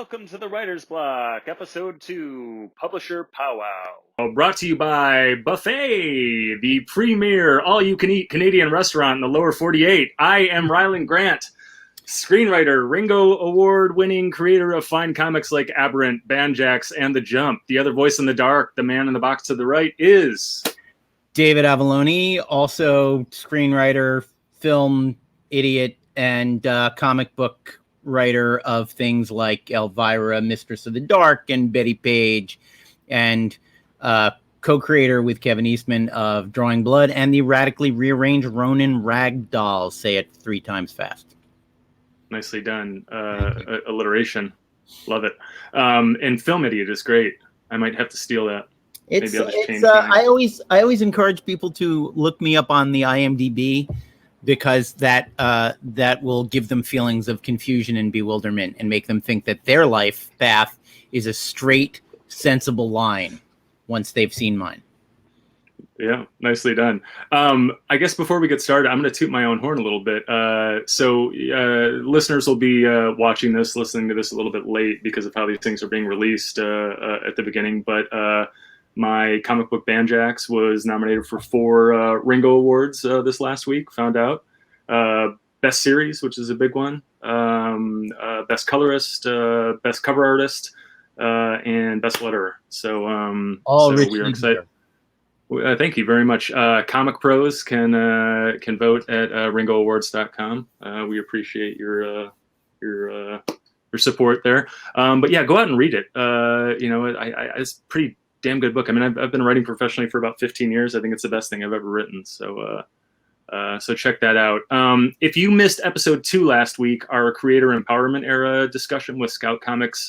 welcome to the Writer's Block, Episode 2, Publisher Pow-wow. Brought to you by Buffet, the premier all-you-can-eat Canadian restaurant in the lower 48. I am Rylend Grant, screenwriter, Ringo Award-winning creator of fine comics like Aberrant, Banjax, and The Jump. The other voice in the dark, the man in the box to the right, is... David Avallone, also screenwriter, film idiot, and comic book writer of things like Elvira, Mistress of the Dark, and Bettie Page, and co-creator with Kevin Eastman of Drawing Blood and the radically rearranged Ronin RAGDOLLS. Say it 3 times fast. Nicely done. Alliteration. Love it. And film idiot is great. I might have to steal that. Maybe I'll just change I always encourage people to look me up on the IMDb, because that will give them feelings of confusion and bewilderment and make them think that their life path is a straight, sensible line once they've seen mine. Yeah, nicely done. I guess before we get started, I'm going to toot my own horn a little bit. So listeners will be watching this, listening to this a little bit late because of how these things are being released at the beginning. But my comic book Banjax was nominated for 4 Ringo Awards this last week, found out. Best Series, which is a big one. Best Colorist, Best Cover Artist, and Best Letterer. So, we are excited. Thank you very much. Comic Pros can vote at ringoawards.com. We appreciate your support there. But yeah, go out and read it. It's a pretty damn good book. I mean, I've been writing professionally for about 15 years. I think it's the best thing I've ever written. So check that out. If you missed episode 2 last week, our creator empowerment era discussion with Scout Comics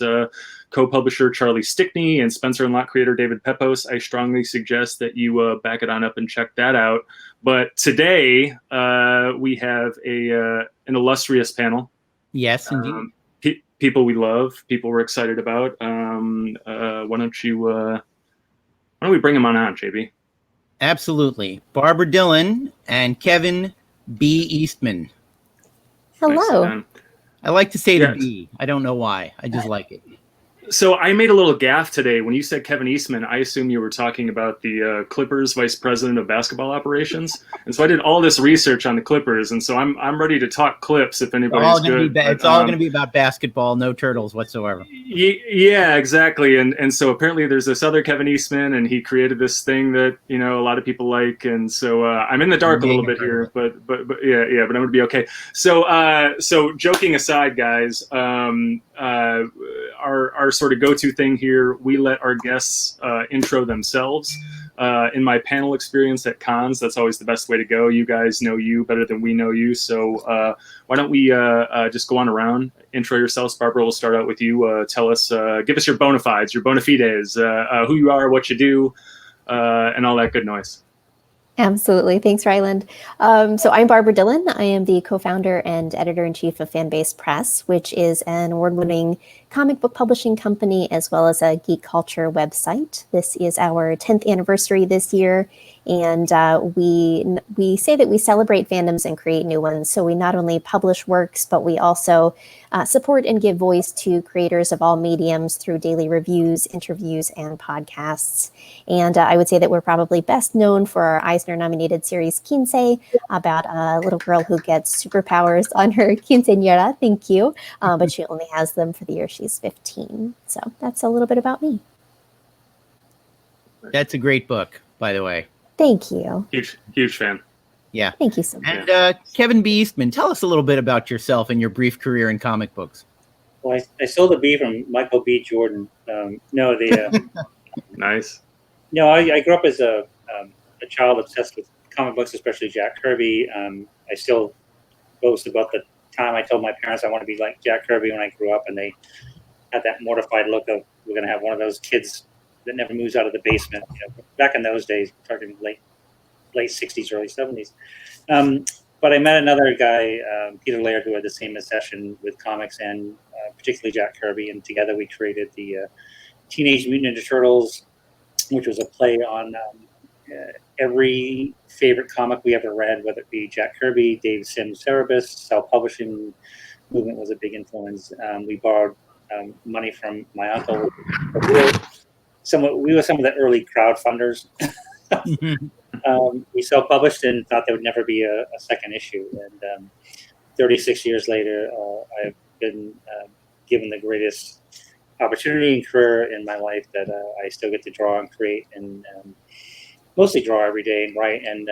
co-publisher Charlie Stickney and Spencer and Lot creator David Pepos, I strongly suggest that you back it on up and check that out. But today we have an illustrious panel. Yes, indeed. People we love, people we're excited about. Why don't we bring them on, JB? Absolutely. Barbra Dillon and Kevin B. Eastman. Hello. I like to say the B. I don't know why. I just like it. So I made a little gaffe today. When you said Kevin Eastman, I assume you were talking about the Clippers vice president of basketball operations. And so I did all this research on the Clippers, and so I'm ready to talk Clips if anybody's good. It's all going to be about basketball, no turtles whatsoever. Yeah, exactly. And so apparently there's this other Kevin Eastman, and he created this thing that a lot of people like. And so I'm in the dark a little bit here, but I'm going to be okay. So joking aside, guys, our sort of go-to thing here, we let our guests intro themselves. In my panel experience at cons, that's always the best way to go. You guys know you better than we know you, so why don't we just go on around, intro yourselves. Barbara, we'll start out with you. Tell us, give us your bona fides, your bona fides, who you are, what you do, and all that good noise. Absolutely. Thanks, Rylend. So I'm Barbra Dillon. I am the co-founder and editor-in-chief of Fanbase Press, which is an award-winning comic book publishing company as well as a geek culture website. This is our 10th anniversary this year, and we say that we celebrate fandoms and create new ones. So we not only publish works, but we also support and give voice to creators of all mediums through daily reviews, interviews, and podcasts. And I would say that we're probably best known for our Eisner-nominated series Quince, about a little girl who gets superpowers on her quinceañera. Thank you. But she only has them for the year she's 15. So that's a little bit about me. That's a great book, by the way. Thank you. Huge fan. Yeah. Thank you so much. And Kevin B. Eastman, tell us a little bit about yourself and your brief career in comic books. Well, I stole the B from Michael B. Jordan. Nice. No, I grew up as a child obsessed with comic books, especially Jack Kirby. I still boast about the time I told my parents I want to be like Jack Kirby when I grew up, and they had that mortified look of, we're going to have one of those kids that never moves out of the basement. Back in those days, talking late 60s, early 70s. But I met another guy, Peter Laird, who had the same obsession with comics and particularly Jack Kirby, and together we created the Teenage Mutant Ninja Turtles, which was a play on every favorite comic we ever read, whether it be Jack Kirby, Dave Sims' Cerebus, self-publishing movement was a big influence. We borrowed money from my uncle. We were some of the early crowdfunders. We self-published and thought there would never be a second issue. And 36 years later, I've been given the greatest opportunity and career in my life that I still get to draw and create, and mostly draw every day and write. And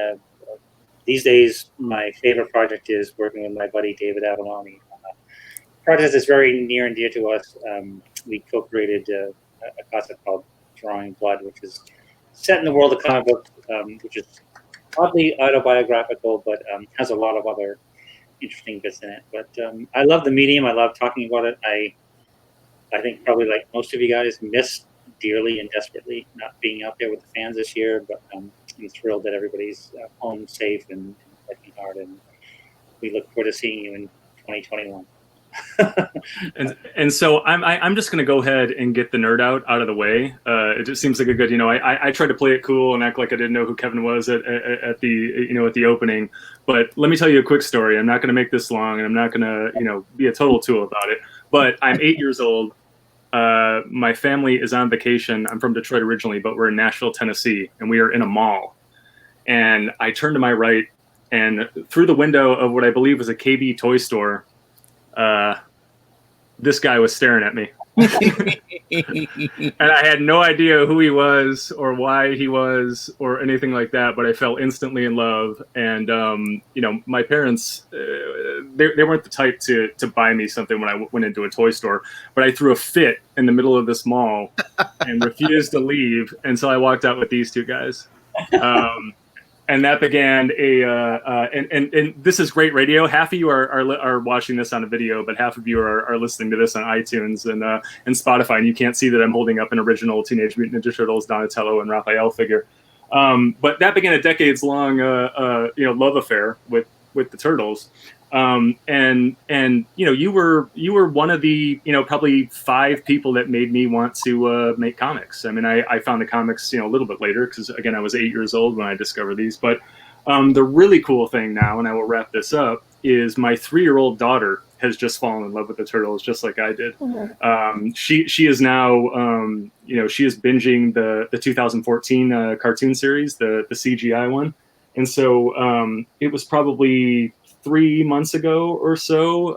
these days, my favorite project is working with my buddy David Avallone. Project that's very near and dear to us. We co-created a concept called Drawing Blood, which is set in the world of comic books, which is oddly autobiographical, but has a lot of other interesting bits in it. But I love the medium. I love talking about it. I think probably like most of you guys miss dearly and desperately not being out there with the fans this year, but I'm thrilled that everybody's home safe and working hard, and we look forward to seeing you in 2021. and so I'm just going to go ahead and get the nerd out of the way. It just seems like a good, I tried to play it cool and act like I didn't know who Kevin was at the at the opening. But let me tell you a quick story. I'm not going to make this long, and I'm not going to be a total tool about it. But I'm 8 years old. My family is on vacation. I'm from Detroit originally, but we're in Nashville, Tennessee, and we are in a mall. And I turn to my right, and through the window of what I believe was a KB toy store, this guy was staring at me. And I had no idea who he was or why he was or anything like that, but I fell instantly in love. And my parents, they weren't the type to buy me something when I went into a toy store, but I threw a fit in the middle of this mall and refused to leave until I walked out with these two guys. And that began and this is great radio. Half of you are watching this on a video, but half of you are listening to this on iTunes and Spotify. And you can't see that I'm holding up an original Teenage Mutant Ninja Turtles Donatello and Raphael figure. But that began a decades-long love affair with the Turtles. And you were one of the probably 5 people that made me want to make comics. I mean, I found the comics a little bit later because again I was 8 years old when I discovered these. But the really cool thing now, and I will wrap this up, is my 3-year-old daughter has just fallen in love with the Turtles just like I did. Mm-hmm. She is now she is binging the 2014 cartoon series, the CGI one, and so it was probably 3 months ago or so,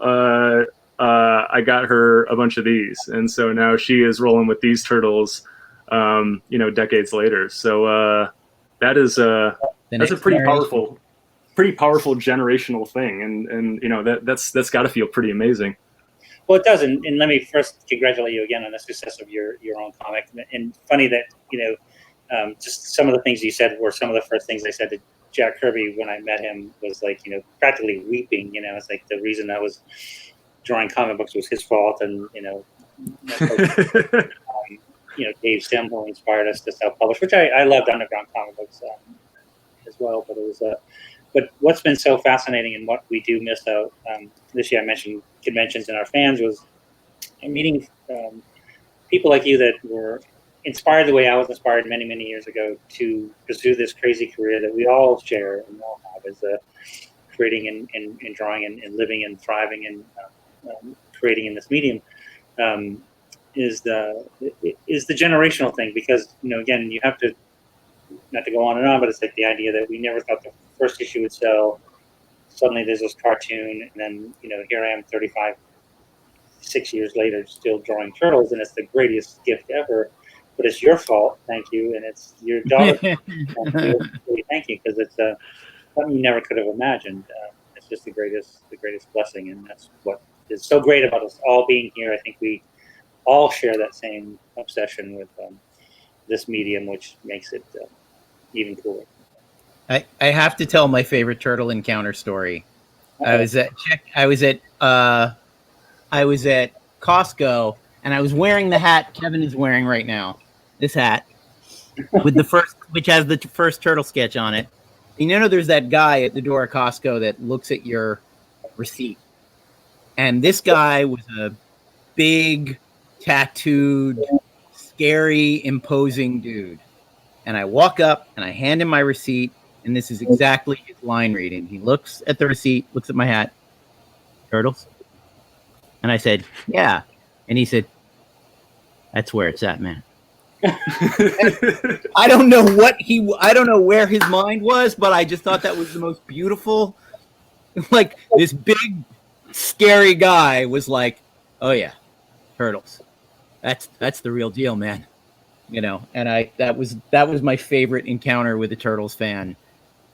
I got her a bunch of these, and so now she is rolling with these turtles, decades later. So that is that's a pretty powerful generational thing, and that's got to feel pretty amazing. Well, it does, and let me first congratulate you again on the success of your own comic. And funny that just some of the things you said were some of the first things I said to Jack Kirby when I met him, was like, practically weeping. It's like the reason I was drawing comic books was his fault, and Dave Sim, who inspired us to self-publish, which I loved underground comic books as well. But it was but what's been so fascinating and what we do miss out this year, I mentioned conventions and our fans, was meeting people like you that were inspired the way I was inspired many, many years ago to pursue this crazy career that we all share and all have, is creating and drawing and living and thriving and creating in this medium, is the generational thing. Because again, you have to, not to go on and on, but it's like the idea that we never thought the first issue would sell. Suddenly there's this cartoon, and then here I am 6 years later still drawing turtles, and it's the greatest gift ever. But it's your fault, thank you, and it's your daughter's thank you, because it's something you never could have imagined. It's just the greatest blessing, and that's what is so great about us all being here. I think we all share that same obsession with this medium, which makes it even cooler. I have to tell my favorite turtle encounter story. I was at Costco, and I was wearing the hat Kevin is wearing right now. This hat with which has the first turtle sketch on it. And there's that guy at the door of Costco that looks at your receipt. And this guy was a big, tattooed, scary, imposing dude. And I walk up and I hand him my receipt, and this is exactly his line reading. He looks at the receipt, looks at my hat. Turtles? And I said, yeah. And he said, "That's where it's at, man." I don't know where his mind was, but I just thought that was the most beautiful. Like, this big, scary guy was like, "Oh yeah, Turtles. That's the real deal, man." You know, and that was my favorite encounter with a Turtles fan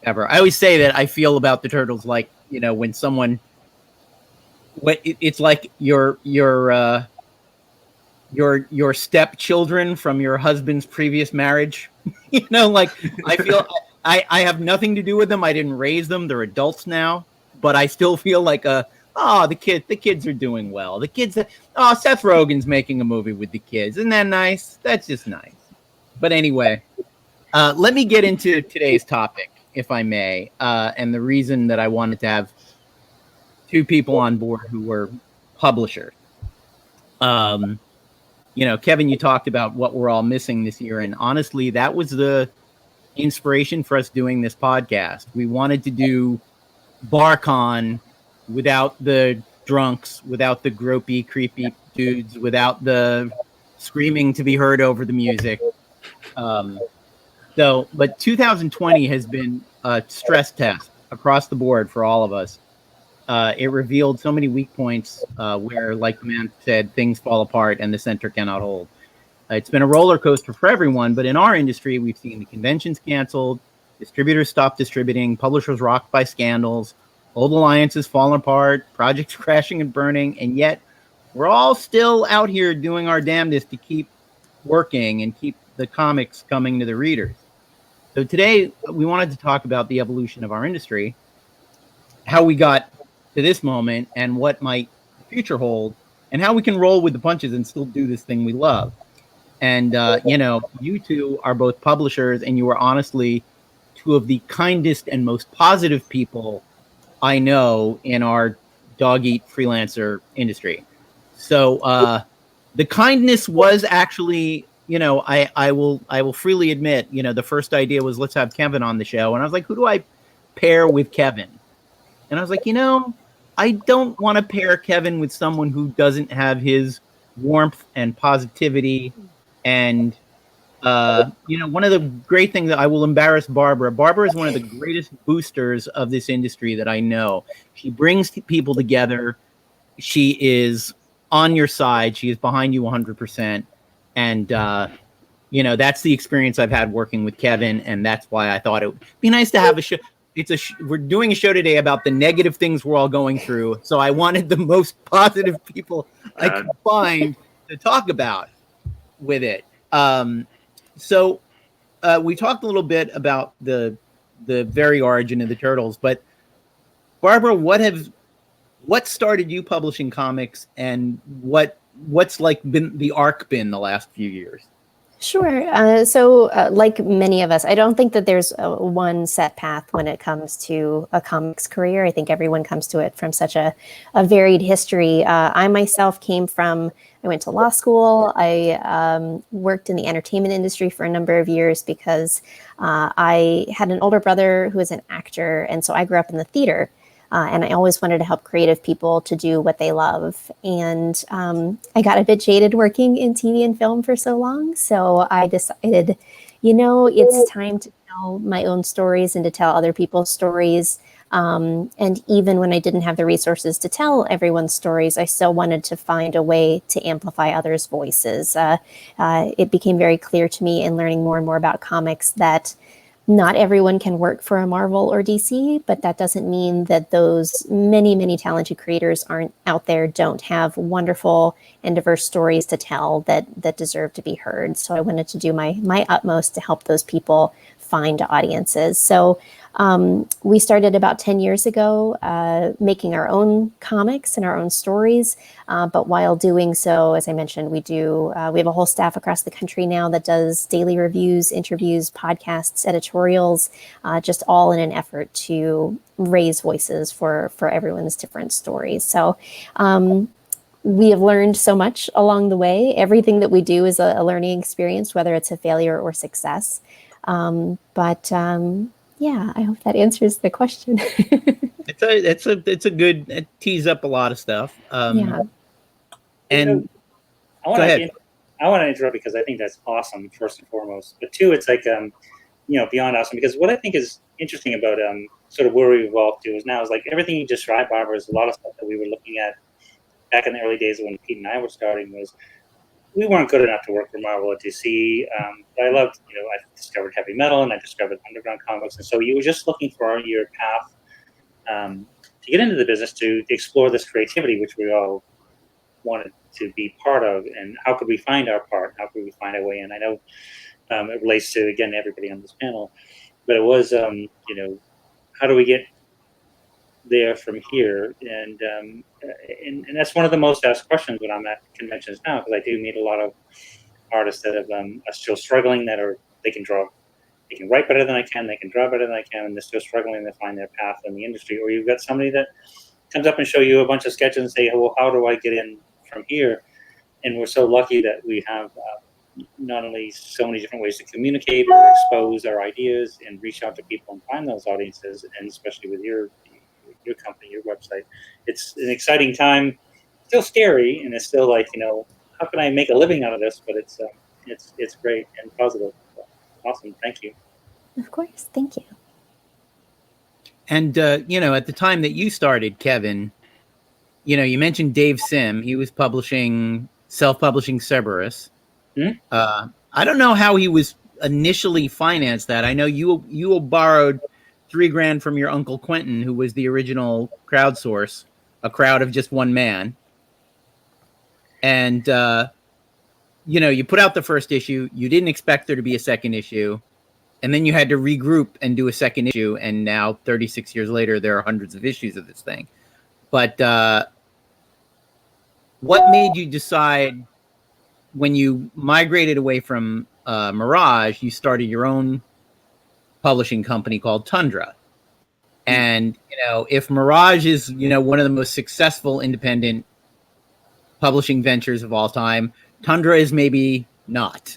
ever. I always say that I feel about the Turtles like, you know, when it's like your stepchildren from your husband's previous marriage. You know, like, I feel I have nothing to do with them. I didn't raise them. They're adults now, but I still feel like the kids are doing well. The kids, Seth Rogen's making a movie with the kids. Isn't that nice? That's just nice. But anyway, let me get into today's topic, if I may. And the reason that I wanted to have two people on board who were publishers. You know, Kevin, you talked about what we're all missing this year. And honestly, that was the inspiration for us doing this podcast. We wanted to do BarCon without the drunks, without the gropey, creepy dudes, without the screaming to be heard over the music. But 2020 has been a stress test across the board for all of us. It revealed so many weak points where, like the man said, things fall apart and the center cannot hold. It's been a roller coaster for everyone, but in our industry, we've seen the conventions canceled, distributors stop distributing, publishers rocked by scandals, old alliances falling apart, projects crashing and burning, and yet we're all still out here doing our damnedest to keep working and keep the comics coming to the readers. So today, we wanted to talk about the evolution of our industry, how we got to this moment, and what might the future hold, and how we can roll with the punches and still do this thing we love. And, you know, you two are both publishers, and you are honestly two of the kindest and most positive people I know in our dog-eat freelancer industry. So the kindness was actually, you know, I will freely admit, you know, the first idea was, let's have Kevin on the show. And I was like, who do I pair with Kevin? And I was like, you know, I don't want to pair Kevin with someone who doesn't have his warmth and positivity. And, you know, one of the great things that I will embarrass Barbara. Barbara is one of the greatest boosters of this industry that I know. She brings people together. She is on your side. She is behind you 100%. And, you know, that's the experience I've had working with Kevin. And that's why I thought it would be nice to have a show. We're doing a show today about the negative things we're all going through. So I wanted the most positive people I could find to talk about with it. So we talked a little bit about the very origin of the Turtles, but Barbara, what started you publishing comics, and what's like been the arc been the last few years? Sure. So like many of us, I don't think that there's one set path when it comes to a comics career. I think everyone comes to it from such a varied history. I myself I went to law school. I worked in the entertainment industry for a number of years because I had an older brother who was an actor. And so I grew up in the theater. And I always wanted to help creative people to do what they love. And I got a bit jaded working in TV and film for so long. So I decided, you know, it's time to tell my own stories and to tell other people's stories. And even when I didn't have the resources to tell everyone's stories, I still wanted to find a way to amplify others' voices. It became very clear to me in learning more and more about comics that not everyone can work for a Marvel or DC, but that doesn't mean that those many, many talented creators don't have wonderful and diverse stories to tell that deserve to be heard. So I wanted to do my utmost to help those people find audiences. So we started about 10 years ago making our own comics and our own stories. But while doing so, as I mentioned, we have a whole staff across the country now that does daily reviews, interviews, podcasts, editorials, just all in an effort to raise voices for everyone's different stories. So we have learned so much along the way. Everything that we do is a learning experience, whether it's a failure or success. Yeah, I hope that answers the question. It's a good tease up a lot of stuff. Yeah. And want to interrupt because I think that's awesome, first and foremost. But two, it's like, beyond awesome, because what I think is interesting about sort of where we've evolved to is now is like everything you described, Barbara, is a lot of stuff that we were looking at back in the early days when Pete and I were starting. Was we weren't good enough to work for Marvel at DC. But I loved, I discovered heavy metal and I discovered underground comics, and so you were just looking for your path to get into the business, to explore this creativity, which we all wanted to be part of, and how could we find our part? How could we find our way in? I know it relates to, again, everybody on this panel, but it was, how do we get there from here? And that's one of the most asked questions when I'm at conventions now, because I do meet a lot of artists that are still struggling, they can write better than I can, they can draw better than I can, and they're still struggling to find their path in the industry. Or you've got somebody that comes up and show you a bunch of sketches and say, well, how do I get in from here? And we're so lucky that we have not only so many different ways to communicate or expose our ideas and reach out to people and find those audiences, and especially with your company, your website. It's an exciting time, still scary, and it's still like, how can I make a living out of this? But it's great and positive. So, awesome. Thank you. Of course. Thank you. And, at the time that you started, Kevin, you mentioned Dave Sim. He was self-publishing Cerberus. I don't know how he was initially financed that. I know you borrowed $3,000 from your uncle Quentin, who was the original crowdsource, a crowd of just one man. And, you put out the first issue. You didn't expect there to be a second issue. And then you had to regroup and do a second issue. And now, 36 years later, there are hundreds of issues of this thing. But what made you decide, when you migrated away from Mirage, you started your own publishing company called Tundra? And, if Mirage is, one of the most successful independent publishing ventures of all time, Tundra is maybe not.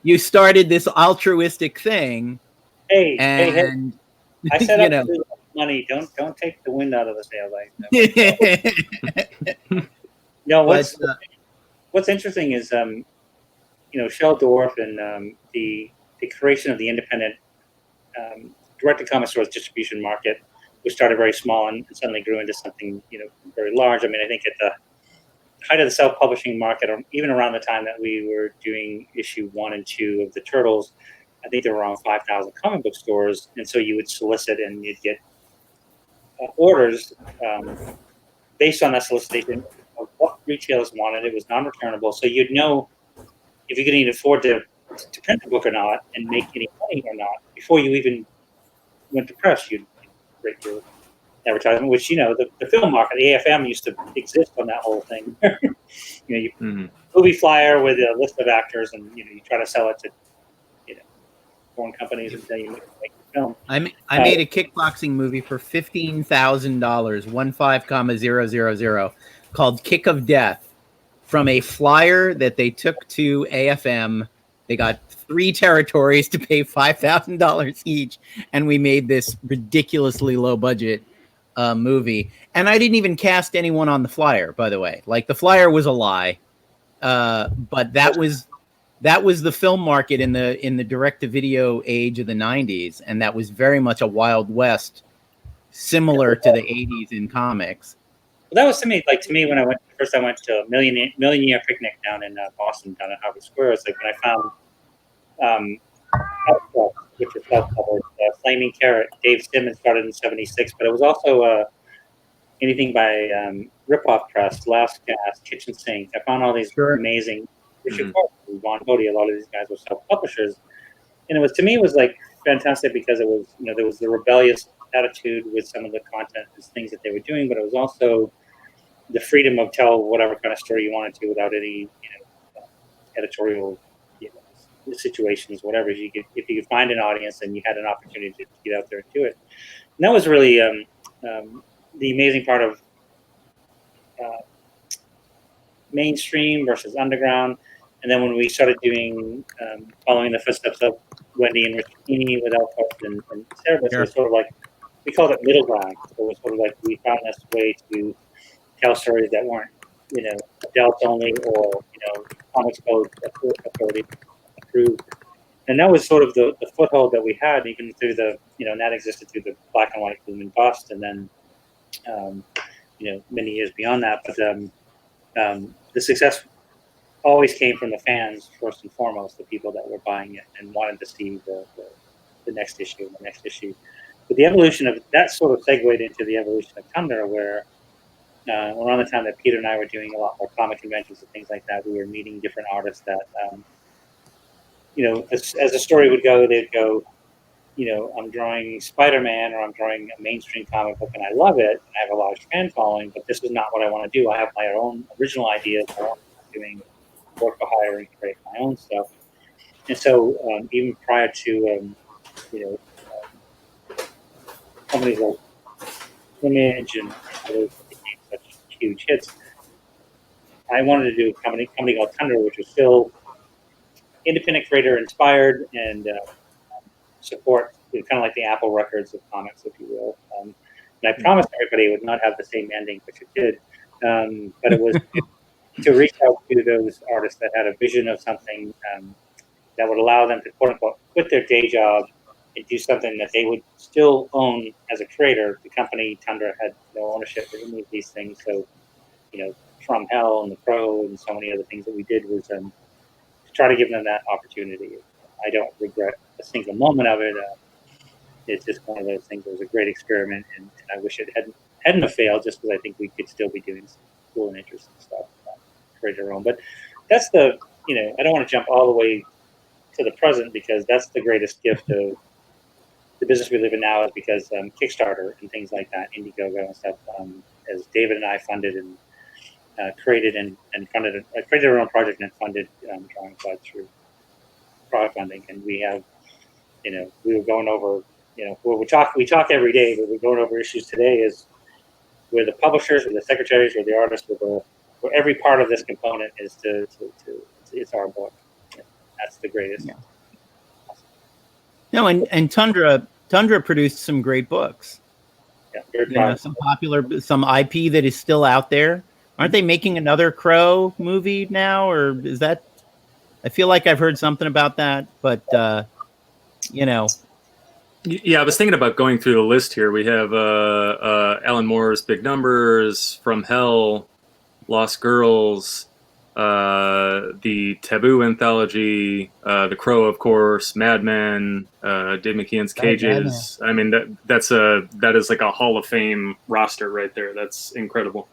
You started this altruistic thing. Hey, I said up money. Don't take the wind out of the sail. What's interesting is Shell Dwarf and the creation of the independent direct-to-comic stores distribution market, which started very small and suddenly grew into something very large. I mean, I think at the height of the self-publishing market, or even around the time that we were doing issue 1 and 2 of the Turtles, I think there were around 5,000 comic book stores, and so you would solicit and you'd get orders based on that solicitation of what retailers wanted. It was non-returnable, so you'd know if you could even afford to print the book or not and make any money or not before you even went to press. You'd rate your advertisement, which the film market, the AFM, used to exist on that whole thing. Movie flyer with a list of actors, and you try to sell it to foreign companies until you make the film. I made a kickboxing movie for $15,000, 15,000, called Kick of Death, from a flyer that they took to AFM. They got 3 territories to pay $5,000 each, and we made this ridiculously low budget movie. And I didn't even cast anyone on the flyer, by the way. Like, the flyer was a lie, but that was the film market in the direct-to-video age of the 90s, and that was very much a Wild West, similar to the 80s in comics. Well, that was to me when I went to a Million Year Picnic down in Boston, down at Harvard Square. It's like when I found which was self-published, Flaming Carrot. Dave Simmons started in '76, but it was also anything by Ripoff Press, Last Gas, Kitchen Sink. I found all these amazing Richard Carter, Von Bodie. A lot of these guys were self-publishers, and it was, to me, it was like fantastic because it was, there was the rebellious attitude with some of the content, things that they were doing, but it was also the freedom of tell whatever kind of story you wanted to without any editorial situations, whatever. If you could find an audience and you had an opportunity to get out there and do it. And that was really the amazing part of mainstream versus underground. And then when we started doing following the footsteps of Wendy and Riccini with Elfhart and Cerebus, it was sort of like, we called it middle ground. So it was sort of like we found this way to tell stories that weren't adults only or Comics Code Authority approved. And that was sort of the foothold that we had, even through and that existed through the black and white boom and bust, and then many years beyond that. But the success always came from the fans first and foremost, the people that were buying it and wanted to see the next issue and the next issue. But the evolution of that sort of segued into the evolution of Tundra, where around the time that Peter and I were doing a lot more comic conventions and things like that, we were meeting different artists that, as the story would go, they'd go, I'm drawing Spider-Man or I'm drawing a mainstream comic book and I love it and I have a large fan following, but this is not what I want to do. I have my own original ideas. I'm doing work for hire and create my own stuff. And so even prior to, companies like Image and others that became such huge hits, I wanted to do a company called Tundra, which was still independent creator inspired and support, kind of like the Apple Records of comics, if you will. And I promised everybody it would not have the same ending, which it did. But it was to reach out to those artists that had a vision of something that would allow them to, quote unquote, quit their day job and do something that they would still own as a creator. The company Tundra had no ownership of any of these things. So, From Hell and The Crow and so many other things that we did was to try to give them that opportunity. I don't regret a single moment of it. It's just one of those things. It was a great experiment, and I wish it hadn't have failed, just because I think we could still be doing some cool and interesting stuff, create our own. But that's I don't want to jump all the way to the present, because that's the greatest gift of the business we live in now, is because Kickstarter and things like that, Indiegogo and stuff, as David and I funded and created and funded, created our own project and funded Drawing Blood through crowdfunding. And we have, we were going over, we talk every day, but we're going over issues today is where the publishers, or the secretaries, or the artists, where every part of this component is it's our book. That's the greatest. Yeah. No, and Tundra produced some great books. Yeah, very proud. Some IP that is still out there. Aren't they making another Crow movie now, or is that? I feel like I've heard something about that, but Yeah, I was thinking about going through the list here. We have Alan Moore's Big Numbers, From Hell, Lost Girls, the Taboo anthology, The Crow, of course, Mad Men, Dave McKeon's Cages. I mean, that is like a Hall of Fame roster right there. That's incredible.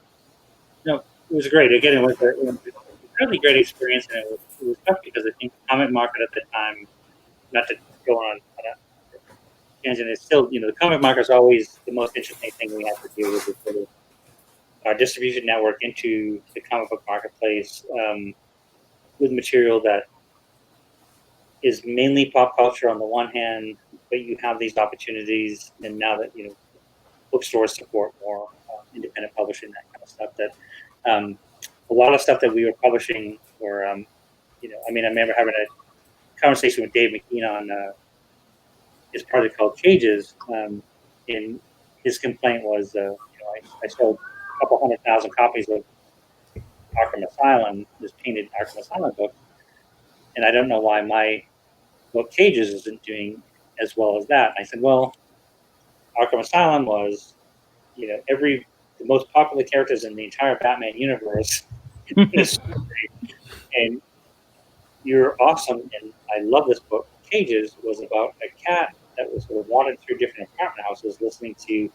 No, it was great. Again, it was a really great experience, and it was tough because I think the comic market at the time, not to go on a tangent, is still, the comic market is always the most interesting thing we have to do with sort of our distribution network into the comic book marketplace with material that is mainly pop culture on the one hand, but you have these opportunities, and now that bookstores support more independent publishing, that kind of stuff, that a lot of stuff that we were publishing were, I remember having a conversation with Dave McKeon on his project called Cages, and his complaint was, I sold a couple 100,000 copies of Arkham Asylum, this painted Arkham Asylum book, and I don't know why my book Cages isn't doing as well as that. And I said, well, Arkham Asylum was, the most popular characters in the entire Batman universe, and you're awesome, and I love this book. Cages was about a cat that was sort of wandered through different apartment houses, listening to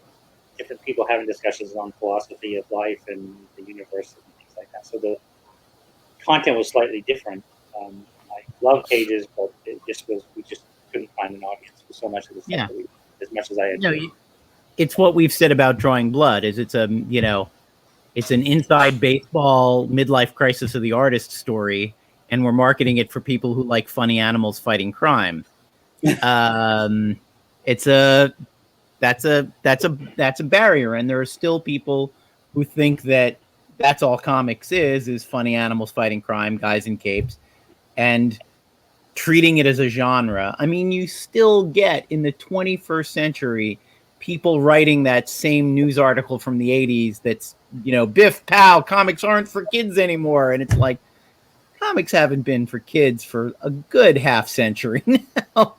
different people having discussions on philosophy of life and the universe and things like that. So the content was slightly different. I love Cages, but we just couldn't find an audience for so much of the stuff that as much as I had. It's what we've said about Drawing Blood. It's an inside baseball midlife crisis of the artist story, and we're marketing it for people who like funny animals fighting crime. That's a barrier, and there are still people who think that that's all comics is funny animals fighting crime, guys in capes, and treating it as a genre. I mean, you still get in the 21st century people writing that same news article from the 80s that's Biff, pow, comics aren't for kids anymore. And it's like, comics haven't been for kids for a good half century now.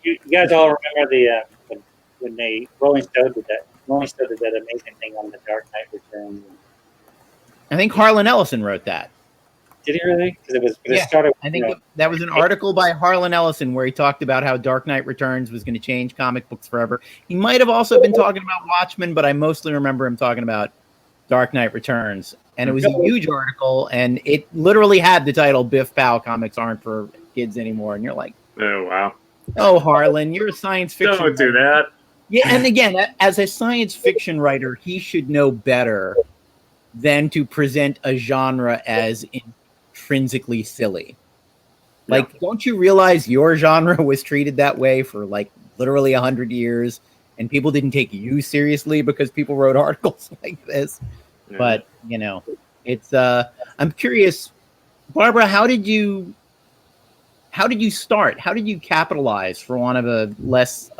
You guys all remember the when Rolling Stone did that. Rolling Stone did that amazing thing on The Dark Knight Returns. I think Harlan Ellison wrote that. Did he really? Because Yeah, it started. I think that was an article by Harlan Ellison where he talked about how Dark Knight Returns was going to change comic books forever. He might have also been talking about Watchmen, but I mostly remember him talking about Dark Knight Returns. And it was a huge article, and it literally had the title "Biff Pow, Comics Aren't for Kids Anymore." And you're like, oh wow, oh Harlan, you're a science fiction don't do that. Yeah, and again, as a science fiction writer, he should know better than to present a genre as intrinsically silly. Like, don't you realize your genre was treated that way for like literally 100 years, and people didn't take you seriously because people wrote articles like this? Yeah. But it's I'm curious, Barbara, how did you start? How did you capitalize, for want of a less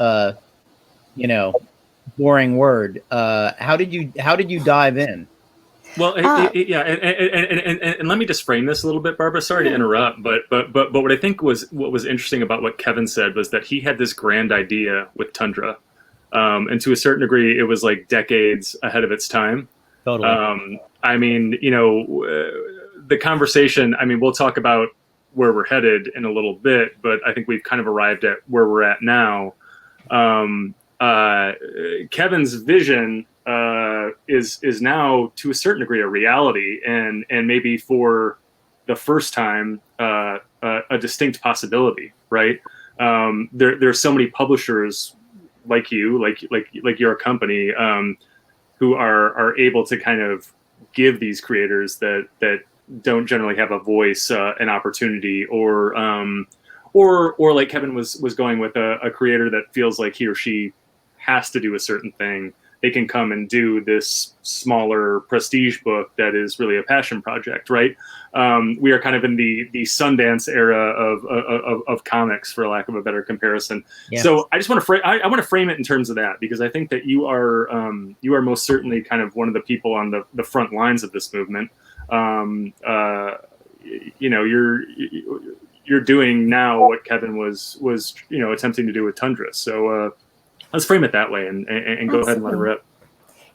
boring word? How did you dive in? Well, yeah, and let me just frame this a little bit, Barbara. Sorry to interrupt, but what I think was interesting about what Kevin said was that he had this grand idea with Tundra, and to a certain degree, it was like decades ahead of its time. Totally. I mean, the conversation. I mean, we'll talk about where we're headed in a little bit, but I think we've kind of arrived at where we're at now. Kevin's vision is now to a certain degree a reality, and maybe for the first time a distinct possibility, right? There's so many publishers like you, like your company, who are able to kind of give these creators that don't generally have a voice, an opportunity, or like Kevin was going with a creator that feels like he or she has to do a certain thing. They can come and do this smaller prestige book that is really a passion project, right? We are kind of in the Sundance era of comics, for lack of a better comparison. Yeah. So I just want to I want to frame it in terms of that, because I think that you are most certainly kind of one of the people on the front lines of this movement. You're doing now what Kevin was attempting to do with Tundra. So let's frame it that way and go ahead and let it rip.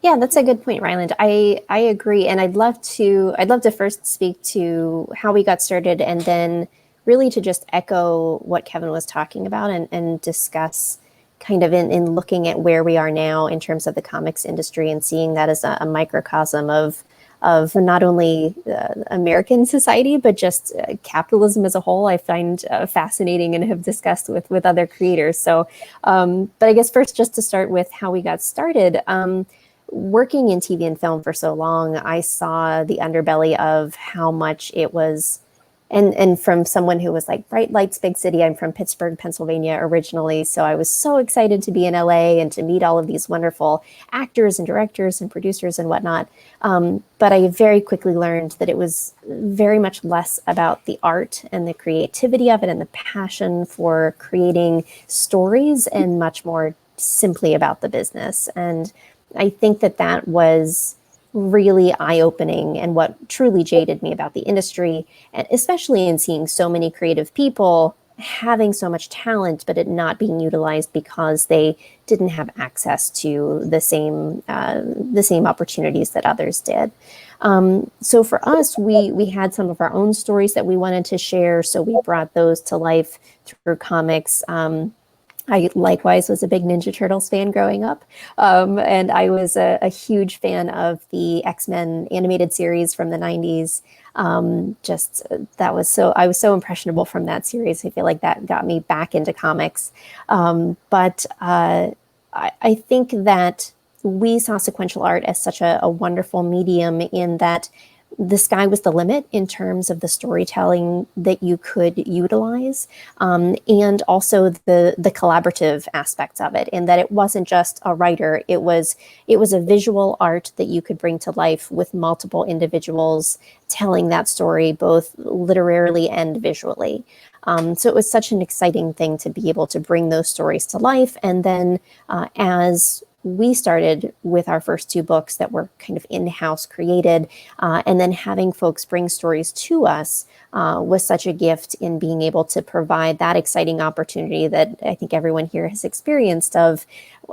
Yeah, that's a good point, Rylend. I agree, and I'd love to first speak to how we got started, and then really to just echo what Kevin was talking about and discuss kind of in looking at where we are now in terms of the comics industry and seeing that as a microcosm of not only American society, but just capitalism as a whole. I find fascinating and have discussed with other creators. So, but I guess first, just to start with how we got started, working in TV and film for so long, I saw the underbelly of how much it was, and from someone who was like, bright lights, big city. I'm from Pittsburgh, Pennsylvania originally. So I was so excited to be in LA and to meet all of these wonderful actors and directors and producers and whatnot. But I very quickly learned that it was very much less about the art and the creativity of it and the passion for creating stories, and much more simply about the business. And I think that was really eye-opening, and what truly jaded me about the industry, and especially in seeing so many creative people having so much talent, but it not being utilized because they didn't have access to the same opportunities that others did. So for us, we had some of our own stories that we wanted to share, so we brought those to life through comics. I likewise was a big Ninja Turtles fan growing up, and I was a huge fan of the X-Men animated series from the 90s. I was so impressionable from that series. I feel like that got me back into comics. But I think that we saw sequential art as such a wonderful medium, in that the sky was the limit in terms of the storytelling that you could utilize, and also the collaborative aspects of it, in that it wasn't just a writer, it was a visual art that you could bring to life with multiple individuals telling that story both literarily and visually. So it was such an exciting thing to be able to bring those stories to life. And then as we started with our first 2 books that were kind of in-house created, and then having folks bring stories to us was such a gift in being able to provide that exciting opportunity that I think everyone here has experienced of,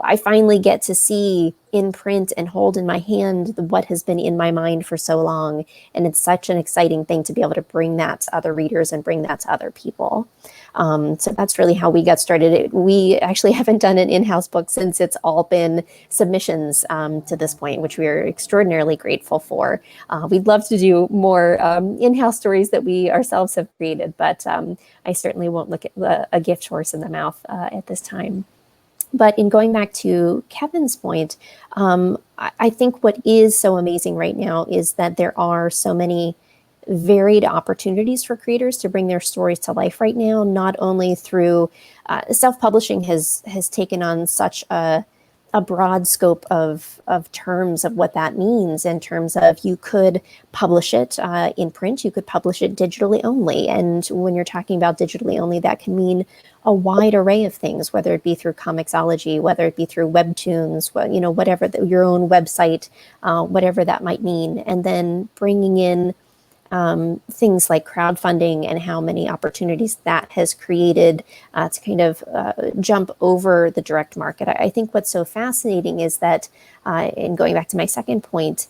I finally get to see in print and hold in my hand what has been in my mind for so long. And it's such an exciting thing to be able to bring that to other readers and bring that to other people. So that's really how we got started. We actually haven't done an in-house book since it's all been submissions to this point, which we are extraordinarily grateful for. We'd love to do more in-house stories that we ourselves have created, but I certainly won't look at a gift horse in the mouth at this time. But in going back to Kevin's point, I think what is so amazing right now is that there are so many varied opportunities for creators to bring their stories to life right now, not only through self-publishing has taken on such a broad scope of terms of what that means, in terms of you could publish it in print, you could publish it digitally only. And when you're talking about digitally only, that can mean a wide array of things, whether it be through Comixology, whether it be through Webtoons, whatever, your own website, whatever that might mean. And then bringing in things like crowdfunding and how many opportunities that has created to kind of jump over the direct market. I think what's so fascinating is that, and going back to my second point,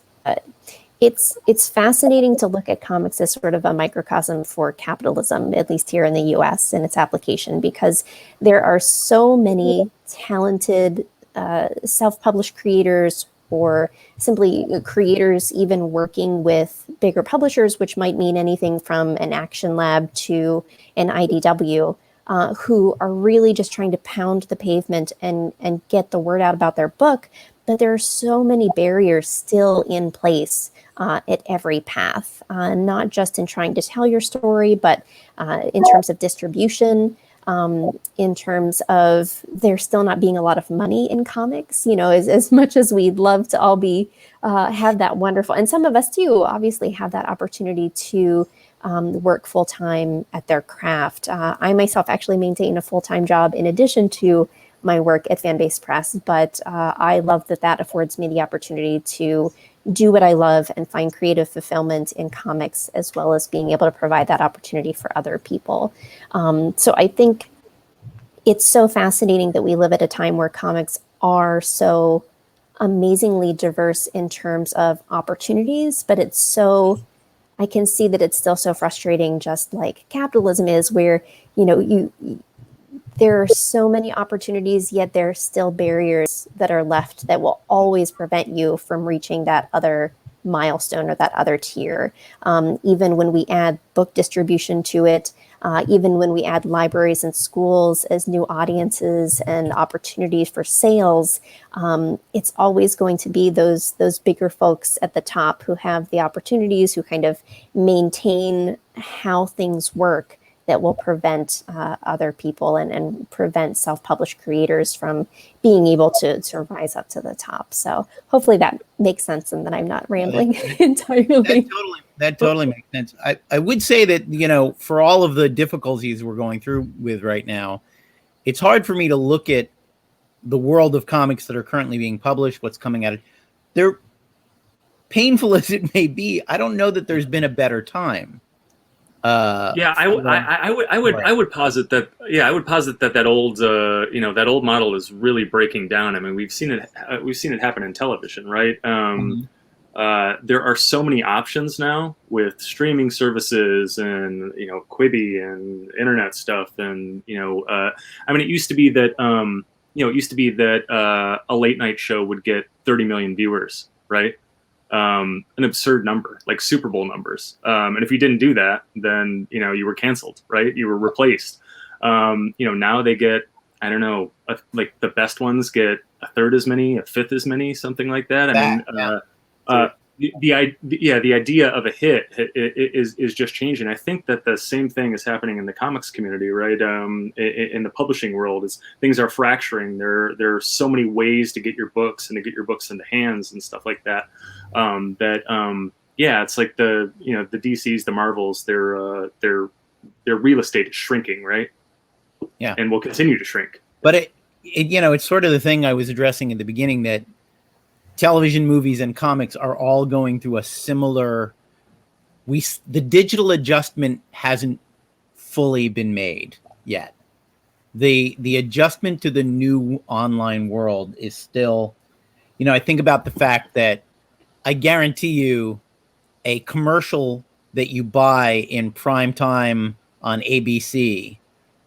it's fascinating to look at comics as sort of a microcosm for capitalism, at least here in the US, and its application, because there are so many talented self-published creators, or simply creators even working with bigger publishers, which might mean anything from an Action Lab to an IDW, who are really just trying to pound the pavement and get the word out about their book. But there are so many barriers still in place at every path, not just in trying to tell your story, but in terms of distribution, in terms of there still not being a lot of money in comics, as much as we'd love to all be, have that wonderful, and some of us do obviously have that opportunity to work full-time at their craft. I myself actually maintain a full-time job in addition to my work at Fanbase Press, but I love that affords me the opportunity to do what I love and find creative fulfillment in comics, as well as being able to provide that opportunity for other people. So I think it's so fascinating that we live at a time where comics are so amazingly diverse in terms of opportunities, but I can see that it's still so frustrating, just like capitalism is, where, there are so many opportunities, yet there are still barriers that are left that will always prevent you from reaching that other milestone or that other tier. Even when we add book distribution to it, even when we add libraries and schools as new audiences and opportunities for sales, it's always going to be those bigger folks at the top who have the opportunities, who kind of maintain how things work, that will prevent other people and prevent self-published creators from being able to rise up to the top. So hopefully that makes sense and that I'm not rambling entirely. That totally makes sense. I would say that, for all of the difficulties we're going through with right now, it's hard for me to look at the world of comics that are currently being published, what's coming out of it. They're painful as it may be. I don't know that there's been a better time. I would posit that. Yeah, I would posit that old that old model is really breaking down. I mean, we've seen it happen in television, right? There are so many options now with streaming services and Quibi and internet stuff, and it used to be that a late night show would get 30 million viewers, right? An absurd number, like Super Bowl numbers. And if you didn't do that, then, you were canceled, right? You were replaced. Now they get, I don't know, like the best ones get a third as many, a fifth as many, something like that. The idea of a hit is just changing. I think that the same thing is happening in the comics community, right? In the publishing world, is things are fracturing. There are so many ways to get your books and to get your books into hands and stuff like that. It's like the DCs, the Marvels, their real estate is shrinking, right? Yeah, and will continue to shrink. But it's sort of the thing I was addressing at the beginning, that television, movies, and comics are all going through a similar. The digital adjustment hasn't fully been made yet. The adjustment to the new online world is still, I think about the fact that I guarantee you a commercial that you buy in prime time on ABC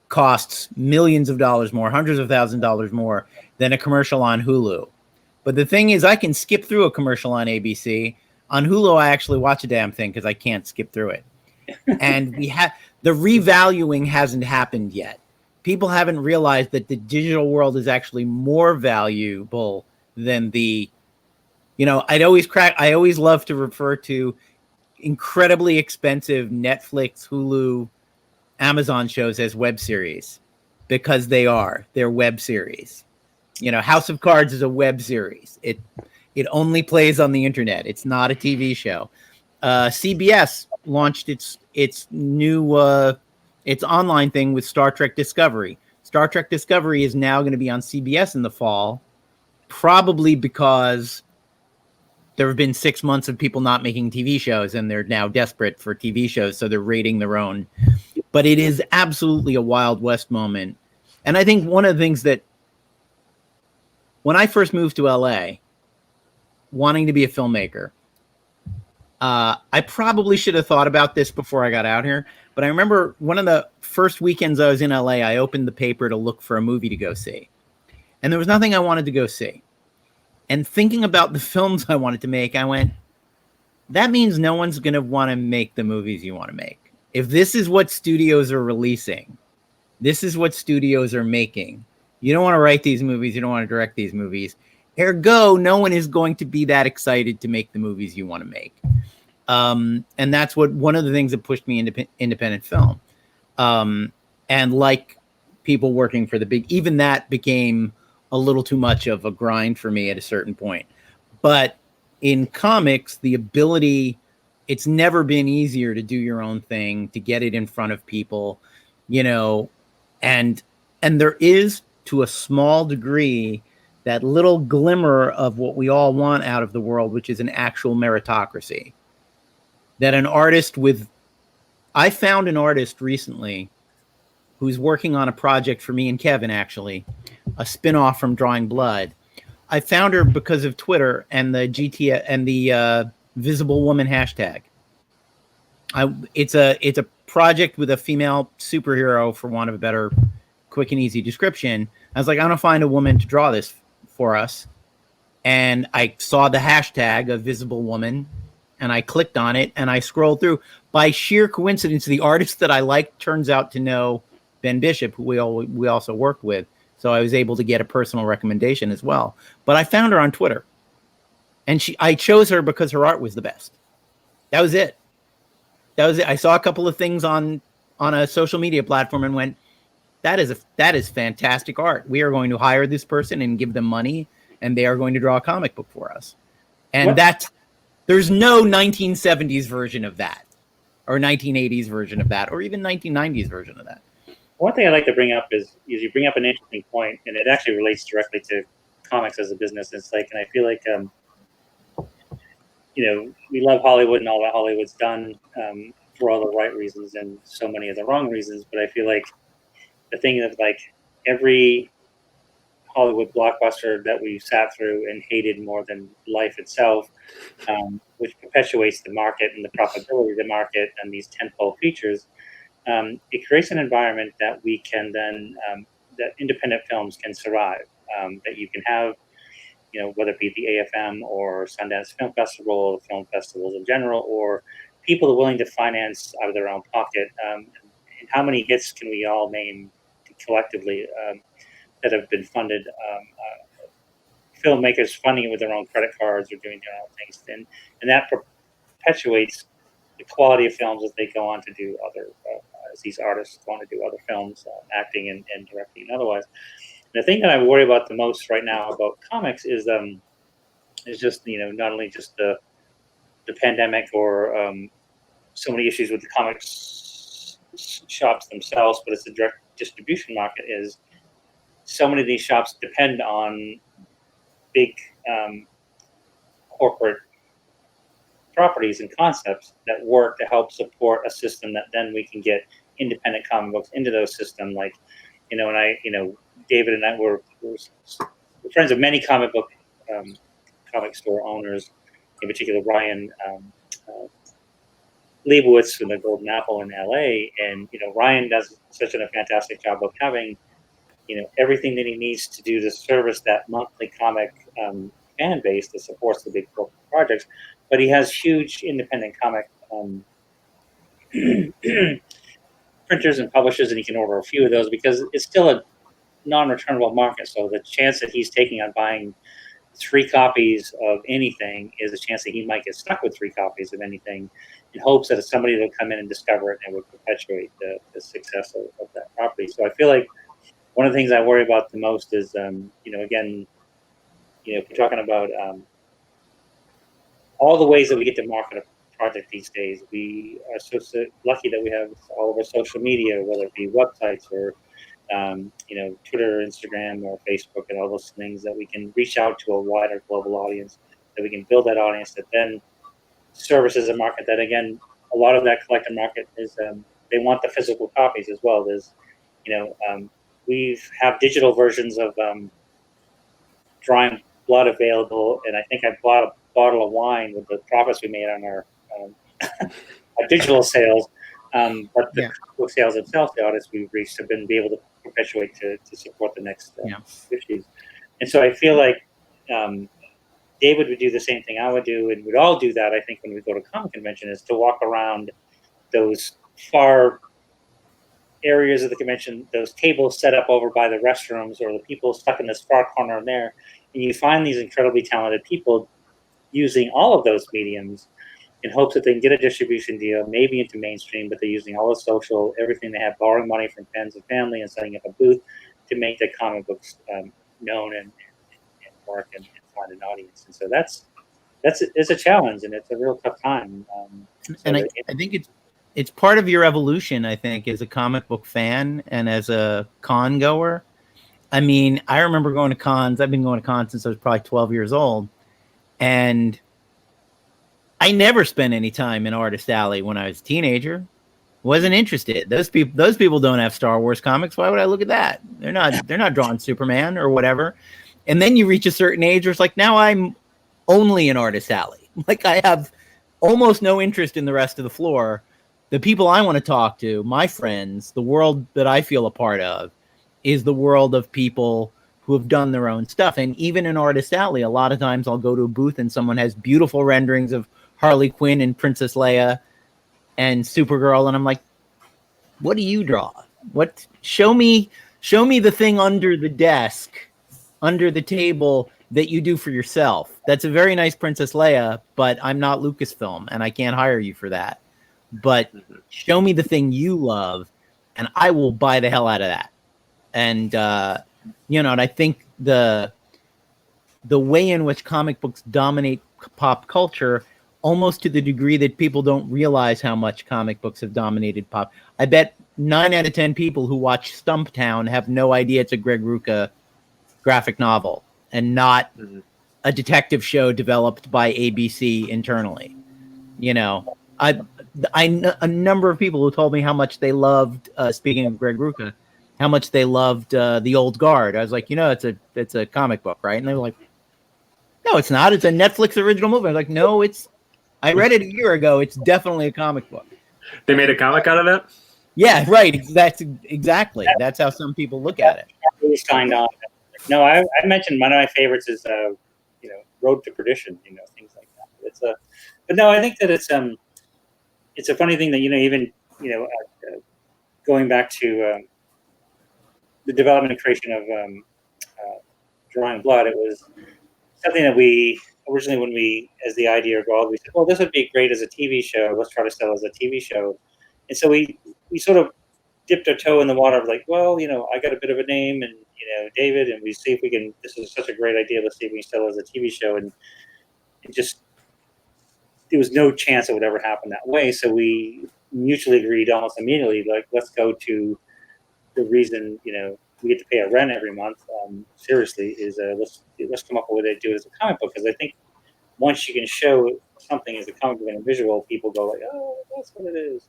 costs millions of dollars more, hundreds of thousands of dollars more than a commercial on Hulu. But the thing is, I can skip through a commercial on ABC. On Hulu, I actually watch a damn thing because I can't skip through it. And the revaluing hasn't happened yet. People haven't realized that the digital world is actually more valuable than the, I always love to refer to incredibly expensive Netflix, Hulu, Amazon shows as web series, because they're web series. House of Cards is a web series. It only plays on the internet. It's not a TV show. CBS launched its new its online thing with Star Trek Discovery. Star Trek Discovery is now going to be on CBS in the fall, probably because there have been 6 months of people not making TV shows, and they're now desperate for TV shows, so they're rating their own. But it is absolutely a Wild West moment. And I think one of the things that, when I first moved to LA, wanting to be a filmmaker, I probably should have thought about this before I got out here. But I remember one of the first weekends I was in LA, I opened the paper to look for a movie to go see. And there was nothing I wanted to go see. And thinking about the films I wanted to make, I went, that means no one's going to want to make the movies you want to make. If this is what studios are releasing, this is what studios are making. You don't want to write these movies. You don't want to direct these movies. Ergo, no one is going to be that excited to make the movies you want to make. And that's one of the things that pushed me into independent film. And like people working for the big, even that became a little too much of a grind for me at a certain point. But in comics, the ability, it's never been easier to do your own thing, to get it in front of people, and there is, to a small degree, that little glimmer of what we all want out of the world, which is an actual meritocracy. That an artist I found an artist recently who's working on a project for me and Kevin, actually, a spin-off from Drawing Blood. I found her because of Twitter and the Visible Woman hashtag. It's a project with a female superhero, for want of a better, quick and easy description. I was like, I'm gonna find a woman to draw this for us, and I saw the hashtag of Visible Woman, and I clicked on it, and I scrolled through. By sheer coincidence, the artist that I liked turns out to know Ben Bishop, who we also worked with. So I was able to get a personal recommendation as well. But I found her on Twitter, and I chose her because her art was the best. That was it. I saw a couple of things on a social media platform and went, that is fantastic art. We are going to hire this person and give them money, and they are going to draw a comic book for us. And there's no 1970s version of that, or 1980s version of that, or even 1990s version of that. One thing I'd like to bring up is you bring up an interesting point, and it actually relates directly to comics as a business. It's like, and I feel like, we love Hollywood and all that Hollywood's done for all the right reasons and so many of the wrong reasons. But I feel like the thing that, like, every Hollywood blockbuster that we sat through and hated more than life itself, which perpetuates the market and the profitability of the market and these tentpole features, it creates an environment that we can then, that independent films can survive, that you can have, whether it be the AFM or Sundance Film Festival, or film festivals in general, or people are willing to finance out of their own pocket. And how many hits can we all name collectively that have been funded? Filmmakers funding it with their own credit cards or doing their own things, and that perpetuates the quality of films as they go on to do other, as these artists go on to do other films, acting and directing and otherwise. And the thing that I worry about the most right now about comics is just, not only just the pandemic or so many issues with the comics shops themselves, but it's the direct distribution market. Is so many of these shops depend on big corporate properties and concepts that work to help support a system that then we can get independent comic books into those systems. Like, David and I were friends of many comic store owners, in particular Ryan Leibowitz from the Golden Apple in LA. And, Ryan does such a fantastic job of having, everything that he needs to do to service that monthly comic fan base that supports the big corporate projects. But he has huge independent comic printers and publishers, and he can order a few of those because it's still a non-returnable market. So the chance that he's taking on buying 3 copies of anything is a chance that he might get stuck with 3 copies of anything, in hopes that somebody will come in and discover it and it would perpetuate the success of that property. So I feel like one of the things I worry about the most is, again, if we're talking about all the ways that we get to market a project these days, we are so lucky that we have all of our social media, whether it be websites or Twitter, Instagram, or Facebook, and all those things, that we can reach out to a wider global audience, that we can build that audience that then services a market that, again, a lot of that collector market is, they want the physical copies as well. There's, we have digital versions of Drawing Blood available, and I think I bought a bottle of wine with the profits we made on our digital sales. But the book sales themselves, the audience we've reached, have been able to perpetuate to support the next issues. And so I feel like David would do the same thing I would do, and we'd all do that, I think, when we go to comic convention, is to walk around those far areas of the convention, those tables set up over by the restrooms, or the people stuck in this far corner in there, and you find these incredibly talented people using all of those mediums in hopes that they can get a distribution deal, maybe into mainstream, but they're using all the social, everything they have, borrowing money from friends and family and setting up a booth to make their comic books known and work and find an audience. And so it's a challenge, and it's a real tough time. And I think it's part of your evolution, I think, as a comic book fan and as a con goer. I mean, I remember going to cons. I've been going to cons since I was probably 12 years old. And I never spent any time in Artist Alley when I was a teenager. Wasn't interested. Those people don't have Star Wars comics. Why would I look at that? They're not drawing Superman or whatever. And then you reach a certain age where it's like, now I'm only in Artist Alley. Like, I have almost no interest in the rest of the floor. The people I want to talk to, my friends, the world that I feel a part of, is the world of people who have done their own stuff. And even in Artist Alley, a lot of times I'll go to a booth and someone has beautiful renderings of Harley Quinn and Princess Leia and Supergirl, and I'm like, what do you draw? What? Show me the thing under the desk, under the table, that you do for yourself. That's a very nice Princess Leia, but I'm not Lucasfilm, and I can't hire you for that. But show me the thing you love, and I will buy the hell out of that. And and I think the way in which comic books dominate pop culture, almost to the degree that people don't realize how much comic books have dominated pop. I bet 9 out of 10 people who watch Stumptown have no idea it's a Greg Rucka graphic novel and not a detective show developed by ABC internally. I know a number of people who told me how much they loved, speaking of Greg Rucka, how much they loved The Old Guard. I was like, it's a comic book, right? And they were like, no, it's not. It's a Netflix original movie. I was like, no, I read it a year ago. It's definitely a comic book. They made a comic out of that? Yeah, right. That's exactly. That's how some people look at it. Really signed on. No, I mentioned one of my favorites is Road to Perdition. Things like that. But no, I think that it's a funny thing that even going back to the development and creation of Drawing Blood, it was something that we originally, when we, as the idea evolved, we said, well, this would be great as a TV show. Let's try to sell it as a TV show. And so we sort of dipped our toe in the water of like, well, I got a bit of a name, and David, and we see if we can. This is such a great idea. Let's see if we can sell it as a TV show. And there was no chance it would ever happen that way. So we mutually agreed almost immediately, like, let's go to the reason we get to pay our rent every month. Seriously, is let's come up with a way to do it as a comic book, because I think once you can show something as a comic book and a visual, people go like, oh, that's what it is.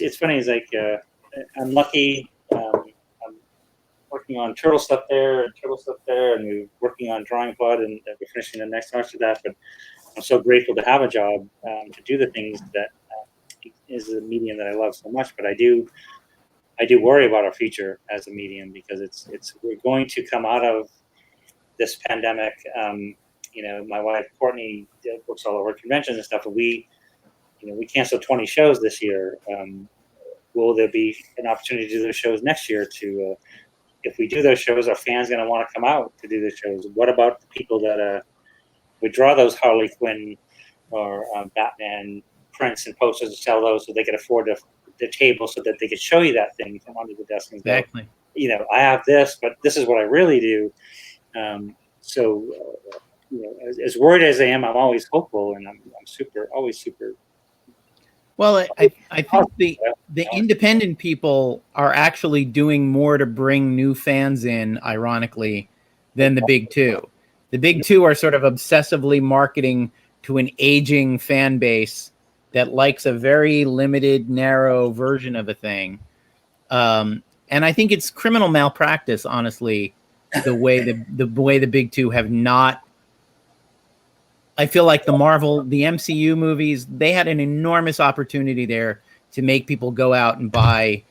It's funny. It's like I'm lucky. I'm working on turtle stuff there, and we're working on Drawing Blood, and we're finishing the next arch of that. But I'm so grateful to have a job to do the things that is a medium that I love so much. But I do worry about our future as a medium, because we're going to come out of this pandemic. My wife Courtney books all of our conventions and stuff, and we canceled 20 shows this year. Will there be an opportunity to do those shows next year? If we do those shows, are fans going to want to come out to do those shows? What about the people that would draw those Harley Quinn or Batman prints and posters to sell those, so they could afford the table, so that they could show you that thing from under the desk and go, Exactly. I have this, but this is what I really do. As worried as I am, I'm always hopeful, and I'm always super. Well, I think the independent people are actually doing more to bring new fans in, ironically, than the big two. The big two are sort of obsessively marketing to an aging fan base that likes a very limited, narrow version of a thing. And I think it's criminal malpractice, honestly, the way the big two have not. I feel like the MCU movies, they had an enormous opportunity there to make people go out and buy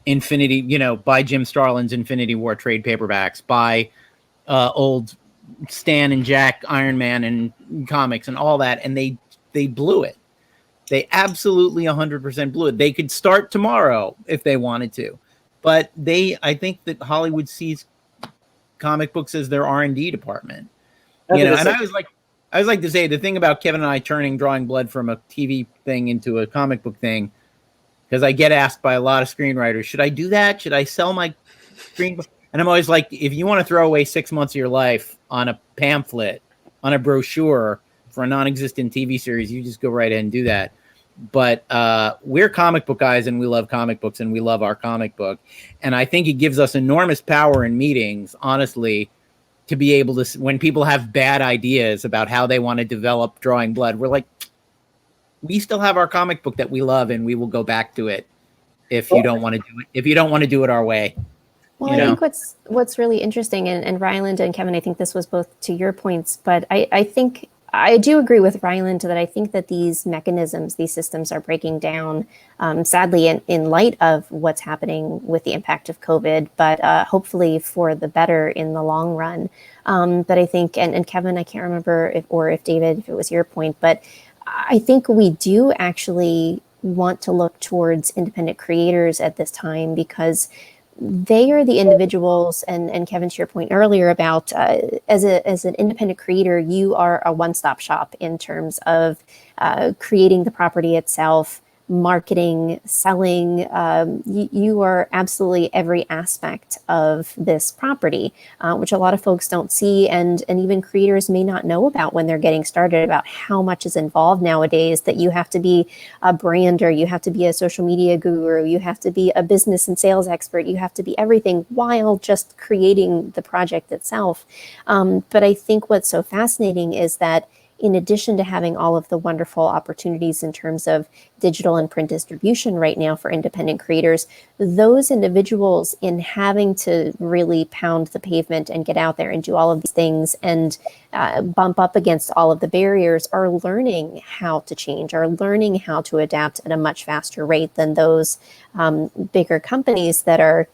buy Jim Starlin's Infinity War trade paperbacks, buy old Stan and Jack Iron Man and comics and all that, and they blew it. They absolutely 100% blew it. They could start tomorrow if they wanted to, but I think that Hollywood sees comic books as their R&D department. And I was like to say, the thing about Kevin and I turning Drawing Blood from a TV thing into a comic book thing, because I get asked by a lot of screenwriters, should I do that? Should I sell my screen? And I'm always like, if you want to throw away 6 months of your life on a pamphlet, on a brochure for a non-existent TV series, you just go right ahead and do that. But we're comic book guys, and we love comic books, and we love our comic book. And I think it gives us enormous power in meetings, honestly, to be able to, when people have bad ideas about how they want to develop Drawing Blood, we're like, we still have our comic book that we love, and we will go back to it if you don't want to do it. If you don't want to do it our way. Well, I think what's really interesting, and Rylend and Kevin, I think this was both to your points, but I think I do agree with Rylend that I think that these mechanisms, these systems are breaking down, sadly, in light of what's happening with the impact of COVID, but hopefully for the better in the long run. But I think, and Kevin, I can't remember if David, if it was your point, but I think we do actually want to look towards independent creators at this time, because they are the individuals, and Kevin, to your point earlier about as an independent creator, you are a one-stop shop in terms of creating the property itself, marketing, selling. You are absolutely every aspect of this property, which a lot of folks don't see, and even creators may not know about when they're getting started, about how much is involved nowadays, that you have to be a brander, you have to be a social media guru, you have to be a business and sales expert, you have to be everything while just creating the project itself. But I think what's so fascinating is that in addition to having all of the wonderful opportunities in terms of digital and print distribution right now for independent creators, those individuals, in having to really pound the pavement and get out there and do all of these things and bump up against all of the barriers, are learning how to change, are learning how to adapt at a much faster rate than those bigger companies that are,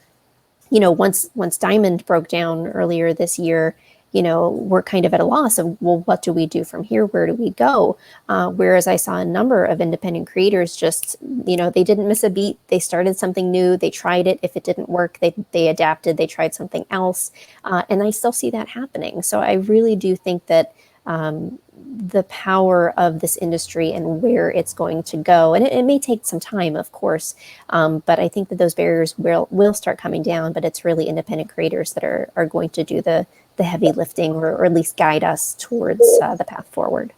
once Diamond broke down earlier this year, we're kind of at a loss of, well, what do we do from here? Where do we go? Whereas I saw a number of independent creators just, they didn't miss a beat. They started something new. They tried it. If it didn't work, they adapted. They tried something else. And I still see that happening. So I really do think that the power of this industry and where it's going to go, and it may take some time, of course, but I think that those barriers will start coming down, but it's really independent creators that are going to do the heavy lifting, or at least guide us towards the path forward.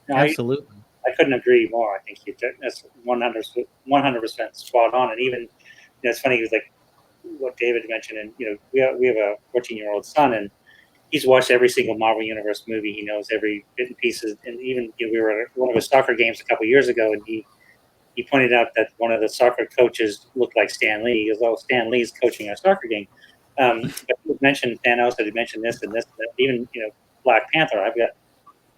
Absolutely. I couldn't agree more. I think that's 100% spot on. And even, it's funny, it was like what David mentioned, and we have a 14-year-old son, and he's watched every single Marvel Universe movie. He knows every bit and pieces. And even we were at one of his soccer games a couple of years ago, and he pointed out that one of the soccer coaches looked like Stan Lee. He goes, "Oh, Stan Lee's coaching our soccer game." But he mentioned Thanos, and he mentioned this and this, and that. Even Black Panther. I've got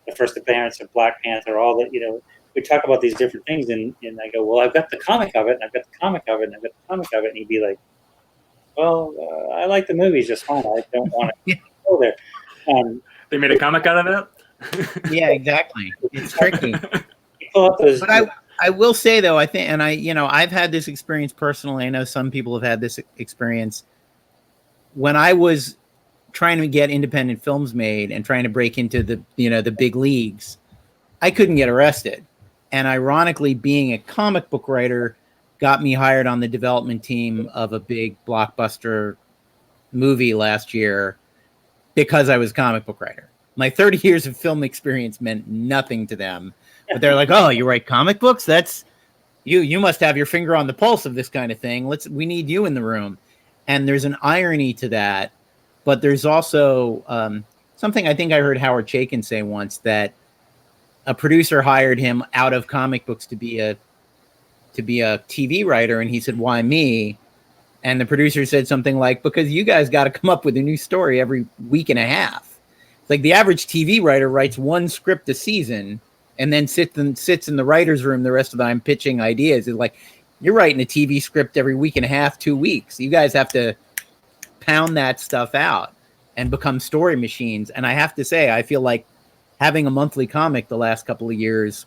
the first appearance of Black Panther. All that we talk about these different things, and I go, "Well, I've got the comic of it, and I've got the comic of it, and I've got the comic of it," and he'd be like, "Well, I like the movies just fine. I don't want to go there." They made a comic out of that? Yeah, exactly. It's tricky. But I will say though, I think, and I've had this experience personally. I know some people have had this experience. When I was trying to get independent films made and trying to break into the big leagues, I couldn't get arrested. And ironically, being a comic book writer got me hired on the development team of a big blockbuster movie last year because I was a comic book writer. My 30 years of film experience meant nothing to them. But they're like, "Oh, you write comic books? That's you must have your finger on the pulse of this kind of thing. We need you in the room." And there's an irony to that, but there's also something I think I heard Howard Chaykin say once, that a producer hired him out of comic books to be a TV writer, and he said, "Why me?" And the producer said something like, "Because you guys got to come up with a new story every week and a half. Like the average TV writer writes one script a season and then sits in the writer's room the rest of the time pitching ideas. It's like, you're writing a TV script every week and a half, 2 weeks. You guys have to pound that stuff out and become story machines." And I have to say, I feel like having a monthly comic the last couple of years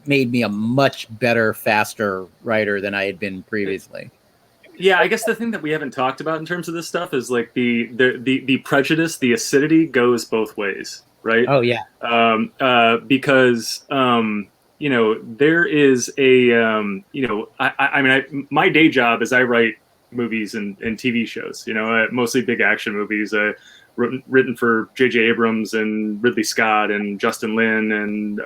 made me a much better, faster writer than I had been previously. Yeah, I guess the thing that we haven't talked about in terms of this stuff is like the prejudice, the acidity goes both ways, right? Oh yeah. Because there is my day job is I write movies and TV shows. Mostly big action movies. Written for J.J. Abrams and Ridley Scott and Justin Lin and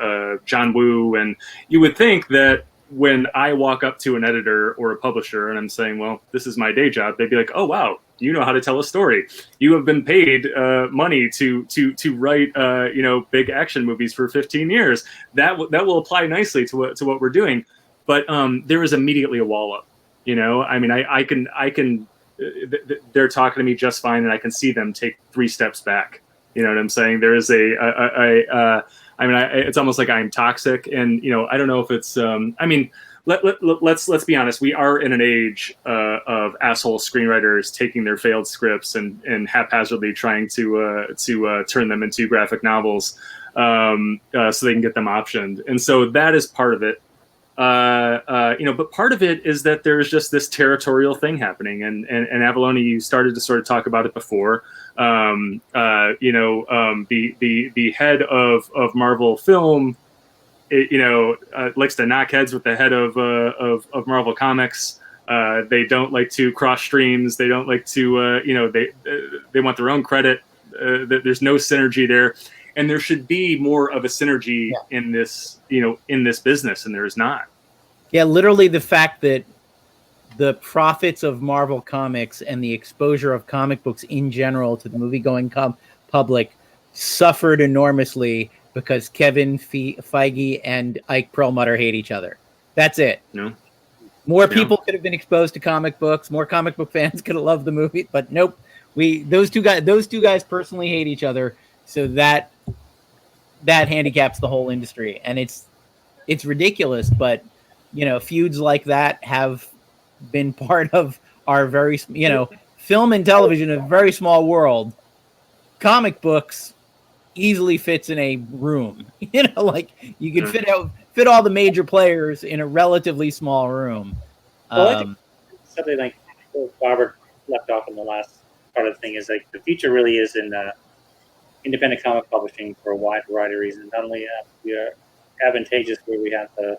John Woo. And you would think that when I walk up to an editor or a publisher and I'm saying, "Well, this is my day job," they'd be like, "Oh, wow, you know how to tell a story. You have been paid money to write big action movies for 15 years. That will apply nicely to what we're doing." But there is immediately a wall up. I can. They're talking to me just fine, and I can see them take 3 steps back. You know what I'm saying? There is it's almost like I'm toxic, and I don't know if it's. Let's be honest. We are in an age of asshole screenwriters taking their failed scripts and haphazardly trying to turn them into graphic novels, so they can get them optioned, and so that is part of it. But part of it is that there's just this territorial thing happening, and Avallone, you started to sort of talk about it before. The head of Marvel Film, likes to knock heads with the head of Marvel Comics. They don't like to cross streams. They don't like to, they want their own credit. There's no synergy there. And there should be more of a synergy in this, in this business, and there is not. Yeah, literally the fact that the profits of Marvel Comics and the exposure of comic books in general to the movie-going public suffered enormously because Kevin Feige and Ike Perlmutter hate each other. That's it. No. More people could have been exposed to comic books. More comic book fans could have loved the movie, but nope. Those two guys personally hate each other, so that handicaps the whole industry, and it's ridiculous. But feuds like that have been part of our very film and television, a very small world. Comic books easily fits in a room. Like you can fit all the major players in a relatively small room. Well, I think something like Barbara left off in the last part of the thing is like the future really is in independent comic publishing for a wide variety of reasons. Not only we are advantageous where we have the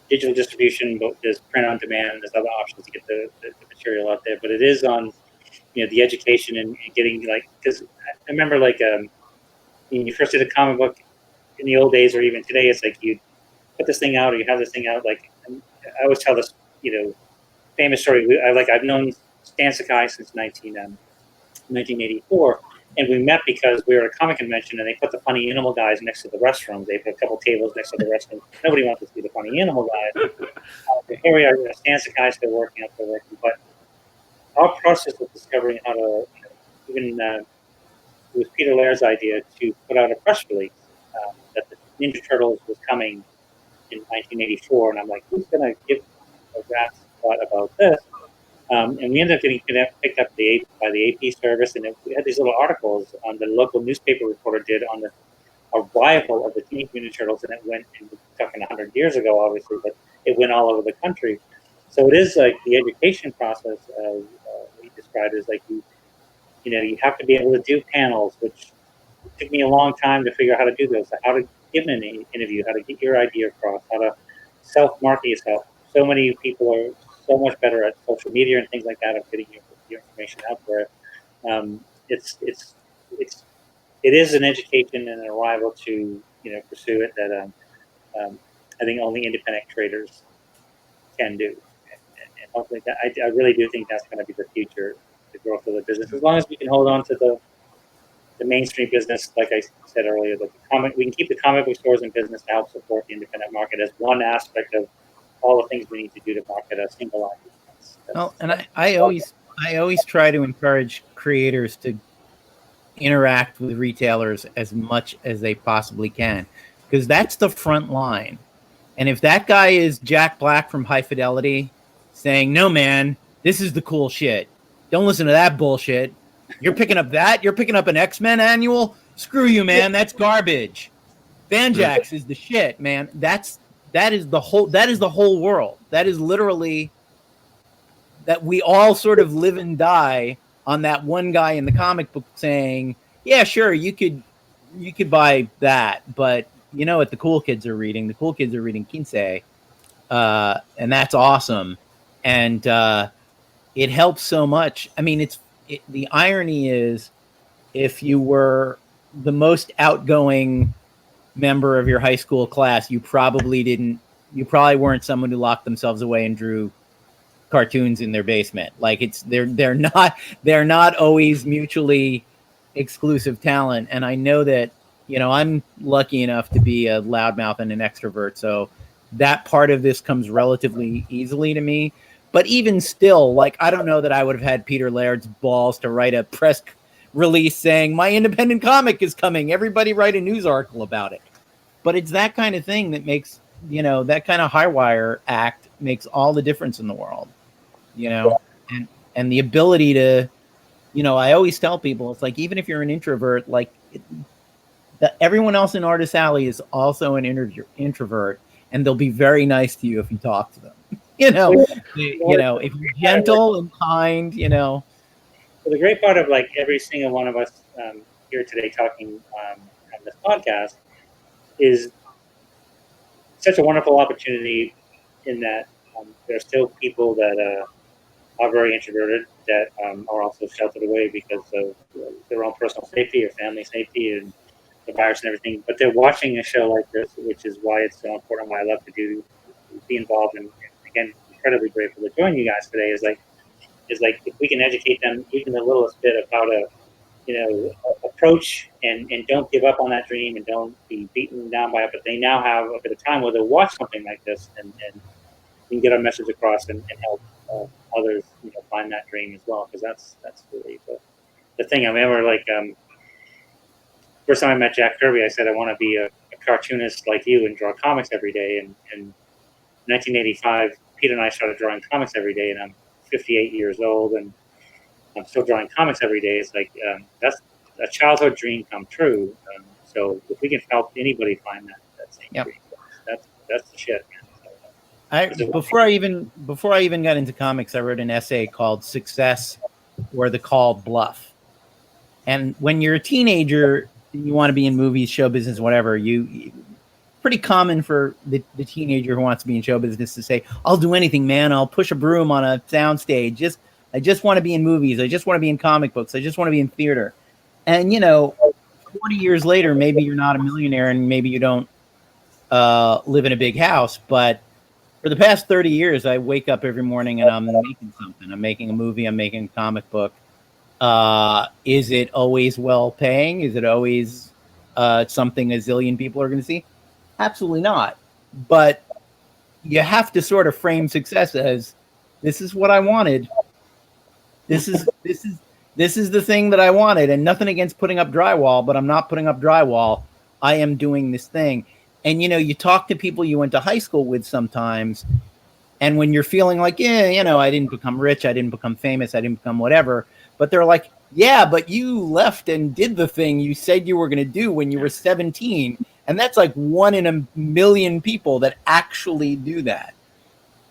digital distribution, but there's print on demand, there's other options to get the material out there, but it is on the education and getting because I remember when you first did a comic book in the old days or even today, it's like you put this thing out or you have this thing out. Like, I always tell this, famous story. I've known Stan Sakai since 1984, and we met because we were at a comic convention, and they put the funny animal guys next to the restrooms. They put a couple tables next to the restrooms. Nobody wants to see the funny animal guys. Here we are, Stan Sakai still working, but our process of discovering how to, even it was Peter Laird's idea to put out a press release that the Ninja Turtles was coming in 1984, and I'm like, who's going to give a rat's thought about this? And we ended up getting picked up by the AP service, and we had these little articles on the local newspaper reporter did on the arrival of the Teenage Mutant Ninja Turtles, and it went, and we're talking 100 years ago, obviously, but it went all over the country. So it is like the education process, we described as like you have to be able to do panels, which took me a long time to figure out how to do those, how to give an interview, how to get your idea across, how to self-market yourself. So many people are so much better at social media and things like that of getting your information out there. It is an education and an arrival to pursue it that I think only independent creators can do, and hopefully that I really do think that's going to be the future, the growth of the business. As long as we can hold on to the mainstream business, like I said earlier, we can keep the comic book stores in business to help support the independent market as one aspect of all the things we need to do to market a single line. Well, and I always try to encourage creators to interact with retailers as much as they possibly can, because that's the front line. And if that guy is Jack Black from High Fidelity saying, no, man, this is the cool shit, don't listen to that bullshit. You're picking up that? You're picking up an X-Men annual? Screw you, man. That's garbage. Fanjax is the shit, man. That is the whole world. That is literally that we all sort of live and die on that one guy in the comic book saying, yeah, sure, you could buy that, but you know what the cool kids are reading? The cool kids are reading Kinsey, and that's awesome. And it helps so much. I mean, the irony is, if you were the most outgoing member of your high school class, you probably weren't someone who locked themselves away and drew cartoons in their basement. Like they're not always mutually exclusive talent. And I know that, I'm lucky enough to be a loudmouth and an extrovert. So that part of this comes relatively easily to me. But even still, like, I don't know that I would have had Peter Laird's balls to write a press release saying, my independent comic is coming. Everybody write a news article about it. But it's that kind of thing that makes, that kind of high wire act makes all the difference in the world, and the ability to, I always tell people, it's like, even if you're an introvert, like everyone else in Artist Alley is also an introvert, and they'll be very nice to you if you talk to them. If you're gentle and kind, So the great part of like every single one of us here today talking on this podcast is such a wonderful opportunity in that there are still people that are very introverted that are also sheltered away because of their own personal safety or family safety and the virus and everything. But they're watching a show like this, which is why it's so important, why I love to be involved in. Again, incredibly grateful to join you guys today. Is like if we can educate them even the littlest bit of how to, approach and don't give up on that dream and don't be beaten down by it. But they now have a bit of time where they'll watch something like this and we can get our message across and help others, find that dream as well. Because that's really the thing. I remember first time I met Jack Kirby, I said I want to be a cartoonist like you and draw comics every day. And 1985, Peter and I started drawing comics every day, and I'm 58 years old, and I'm still drawing comics every day. It's like that's a childhood dream come true. So if we can help anybody find that same dream, that's the shit, man. Before I even got into comics, I wrote an essay called "Success or the Call Bluff." And when you're a teenager, you want to be in movies, show business, whatever. Pretty common for the teenager who wants to be in show business to say, I'll do anything, man. I'll push a broom on a soundstage. I just want to be in movies. I just want to be in comic books. I just want to be in theater. And, 20 years later, maybe you're not a millionaire and maybe you don't live in a big house, but for the past 30 years, I wake up every morning and I'm making something. I'm making a movie. I'm making a comic book. Is it always well paying? Is it always something a zillion people are going to see? Absolutely not. But you have to sort of frame success as, this is what I wanted. This is the thing that I wanted, and nothing against putting up drywall, but I'm not putting up drywall. I am doing this thing. And, you know, you talk to people you went to high school with sometimes, and when you're feeling like, yeah, you know, I didn't become rich, I didn't become famous, I didn't become whatever, but they're like, yeah, but you left and did the thing you said you were going to do when you were 17. And that's like 1 in a million people that actually do that.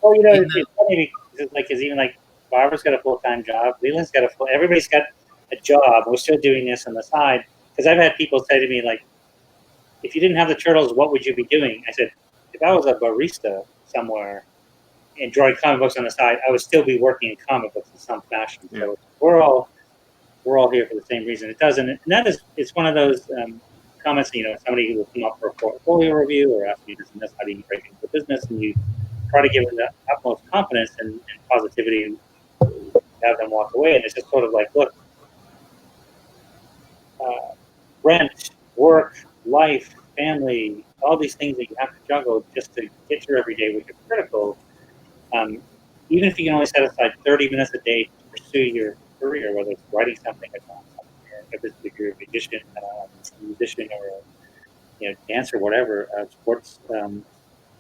Well, you know, it's funny because even like Barbara's got a full-time job, Leland's got everybody's got a job. We're still doing this on the side. Because I've had people say to me, like, if you didn't have the Turtles, what would you be doing? I said, if I was a barista somewhere and drawing comic books on the side, I would still be working in comic books in some fashion. Yeah. So we're all here for the same reason. It doesn't, and that is, it's one of those comments, you know, somebody who will come up for a portfolio review or ask you this and this, how do you break into the business, and you try to give them the utmost confidence and positivity and have them walk away. And it's just sort of like, look, rent, work, life, family, all these things that you have to juggle just to get through every day, which is critical. Even if you can only set aside 30 minutes a day to pursue your career, whether it's writing something, or if you're a musician or a dancer, whatever, sports,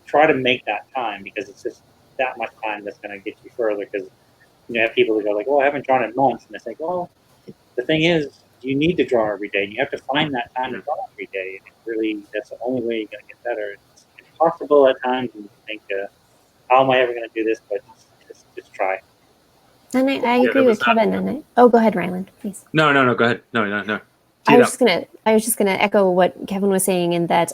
try to make that time, because it's just that much time that's going to get you further. Because you have people who go like, "Oh, I haven't drawn in months," and it's like, "Well, the thing is, you need to draw every day, and you have to find that time to draw every day. And that's the only way you're going to get better. It's impossible at times, and you think, how am I ever going to do this? But just try." And I agree with Kevin. And go ahead, Rylend, please. No, go ahead. No. I was just gonna echo what Kevin was saying, in that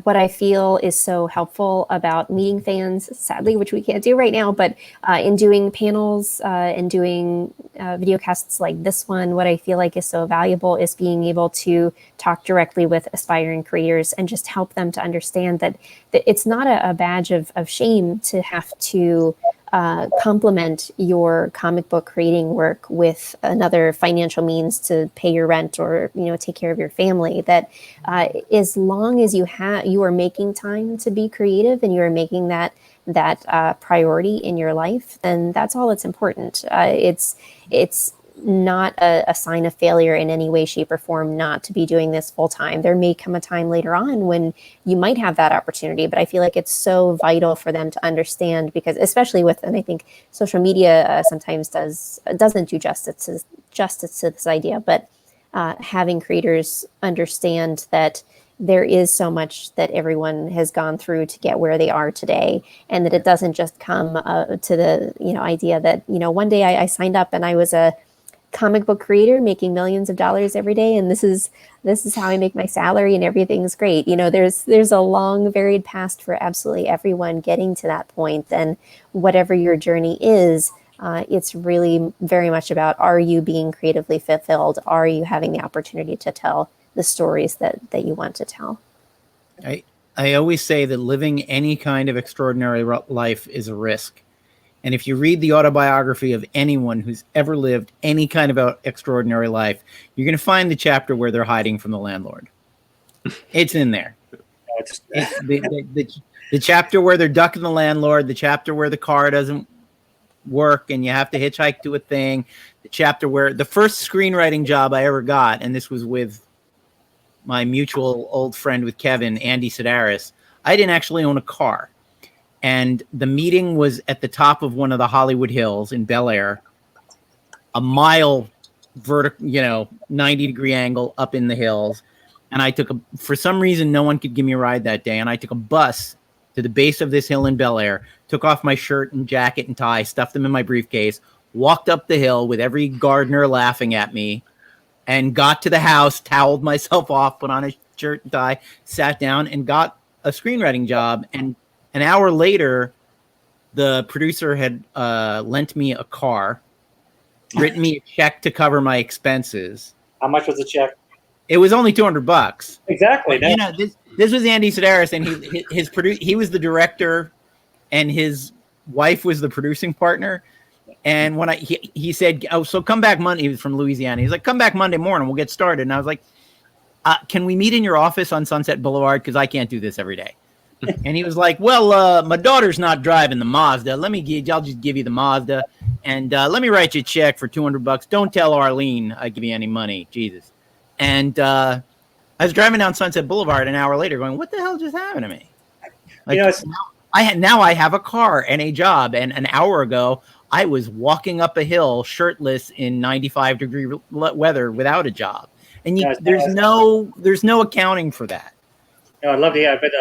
what I feel is so helpful about meeting fans, sadly, which we can't do right now, but in doing panels and doing video casts like this one, what I feel like is so valuable is being able to talk directly with aspiring creators and just help them to understand that it's not a badge of shame to have to complement your comic book creating work with another financial means to pay your rent or take care of your family. That as long as you are making time to be creative and you are making that priority in your life, then that's all that's important. It's not a sign of failure in any way, shape, or form not to be doing this full time. There may come a time later on when you might have that opportunity, but I feel like it's so vital for them to understand, because especially and I think social media sometimes doesn't do justice to this idea, but having creators understand that there is so much that everyone has gone through to get where they are today, and that it doesn't just come to the idea that one day I signed up and I was a comic book creator making millions of dollars every day, and this is how I make my salary and everything's great. There's a long, varied past for absolutely everyone getting to that point. And whatever your journey is, it's really very much about, are you being creatively fulfilled? Are you having the opportunity to tell the stories that you want to tell? I always say that living any kind of extraordinary life is a risk. And if you read the autobiography of anyone who's ever lived any kind of extraordinary life, you're going to find the chapter where they're hiding from the landlord. It's in there. It's the chapter where they're ducking the landlord, the chapter where the car doesn't work and you have to hitchhike to a thing, the chapter where the first screenwriting job I ever got, and this was with my mutual old friend with Kevin, Andy Sidaris, I didn't actually own a car. And the meeting was at the top of one of the Hollywood Hills in Bel Air, a mile vertical, 90-degree angle up in the hills. And I for some reason, no one could give me a ride that day. And I took a bus to the base of this hill in Bel Air, took off my shirt and jacket and tie, stuffed them in my briefcase, walked up the hill with every gardener laughing at me, and got to the house, toweled myself off, put on a shirt and tie, sat down and got a screenwriting job. And an hour later, the producer had lent me a car, written me a check to cover my expenses. How much was the check? It was only $200. Exactly. You know, this was Andy Sidaris, and he was the director, and his wife was the producing partner. And when he said, "Oh, so come back Monday," he was from Louisiana. He's like, "Come back Monday morning, we'll get started." And I was like, "Can we meet in your office on Sunset Boulevard? Because I can't do this every day." And he was like, "Well, my daughter's not driving the Mazda. I'll just give you the Mazda, and let me write you a check for $200. Don't tell Arlene I give you any money, Jesus." And I was driving down Sunset Boulevard an hour later, going, "What the hell just happened to me?" Like, now I have a car and a job, and an hour ago I was walking up a hill shirtless in 95-degree weather without a job, and there's no accounting for that. No, I'd love to hear, but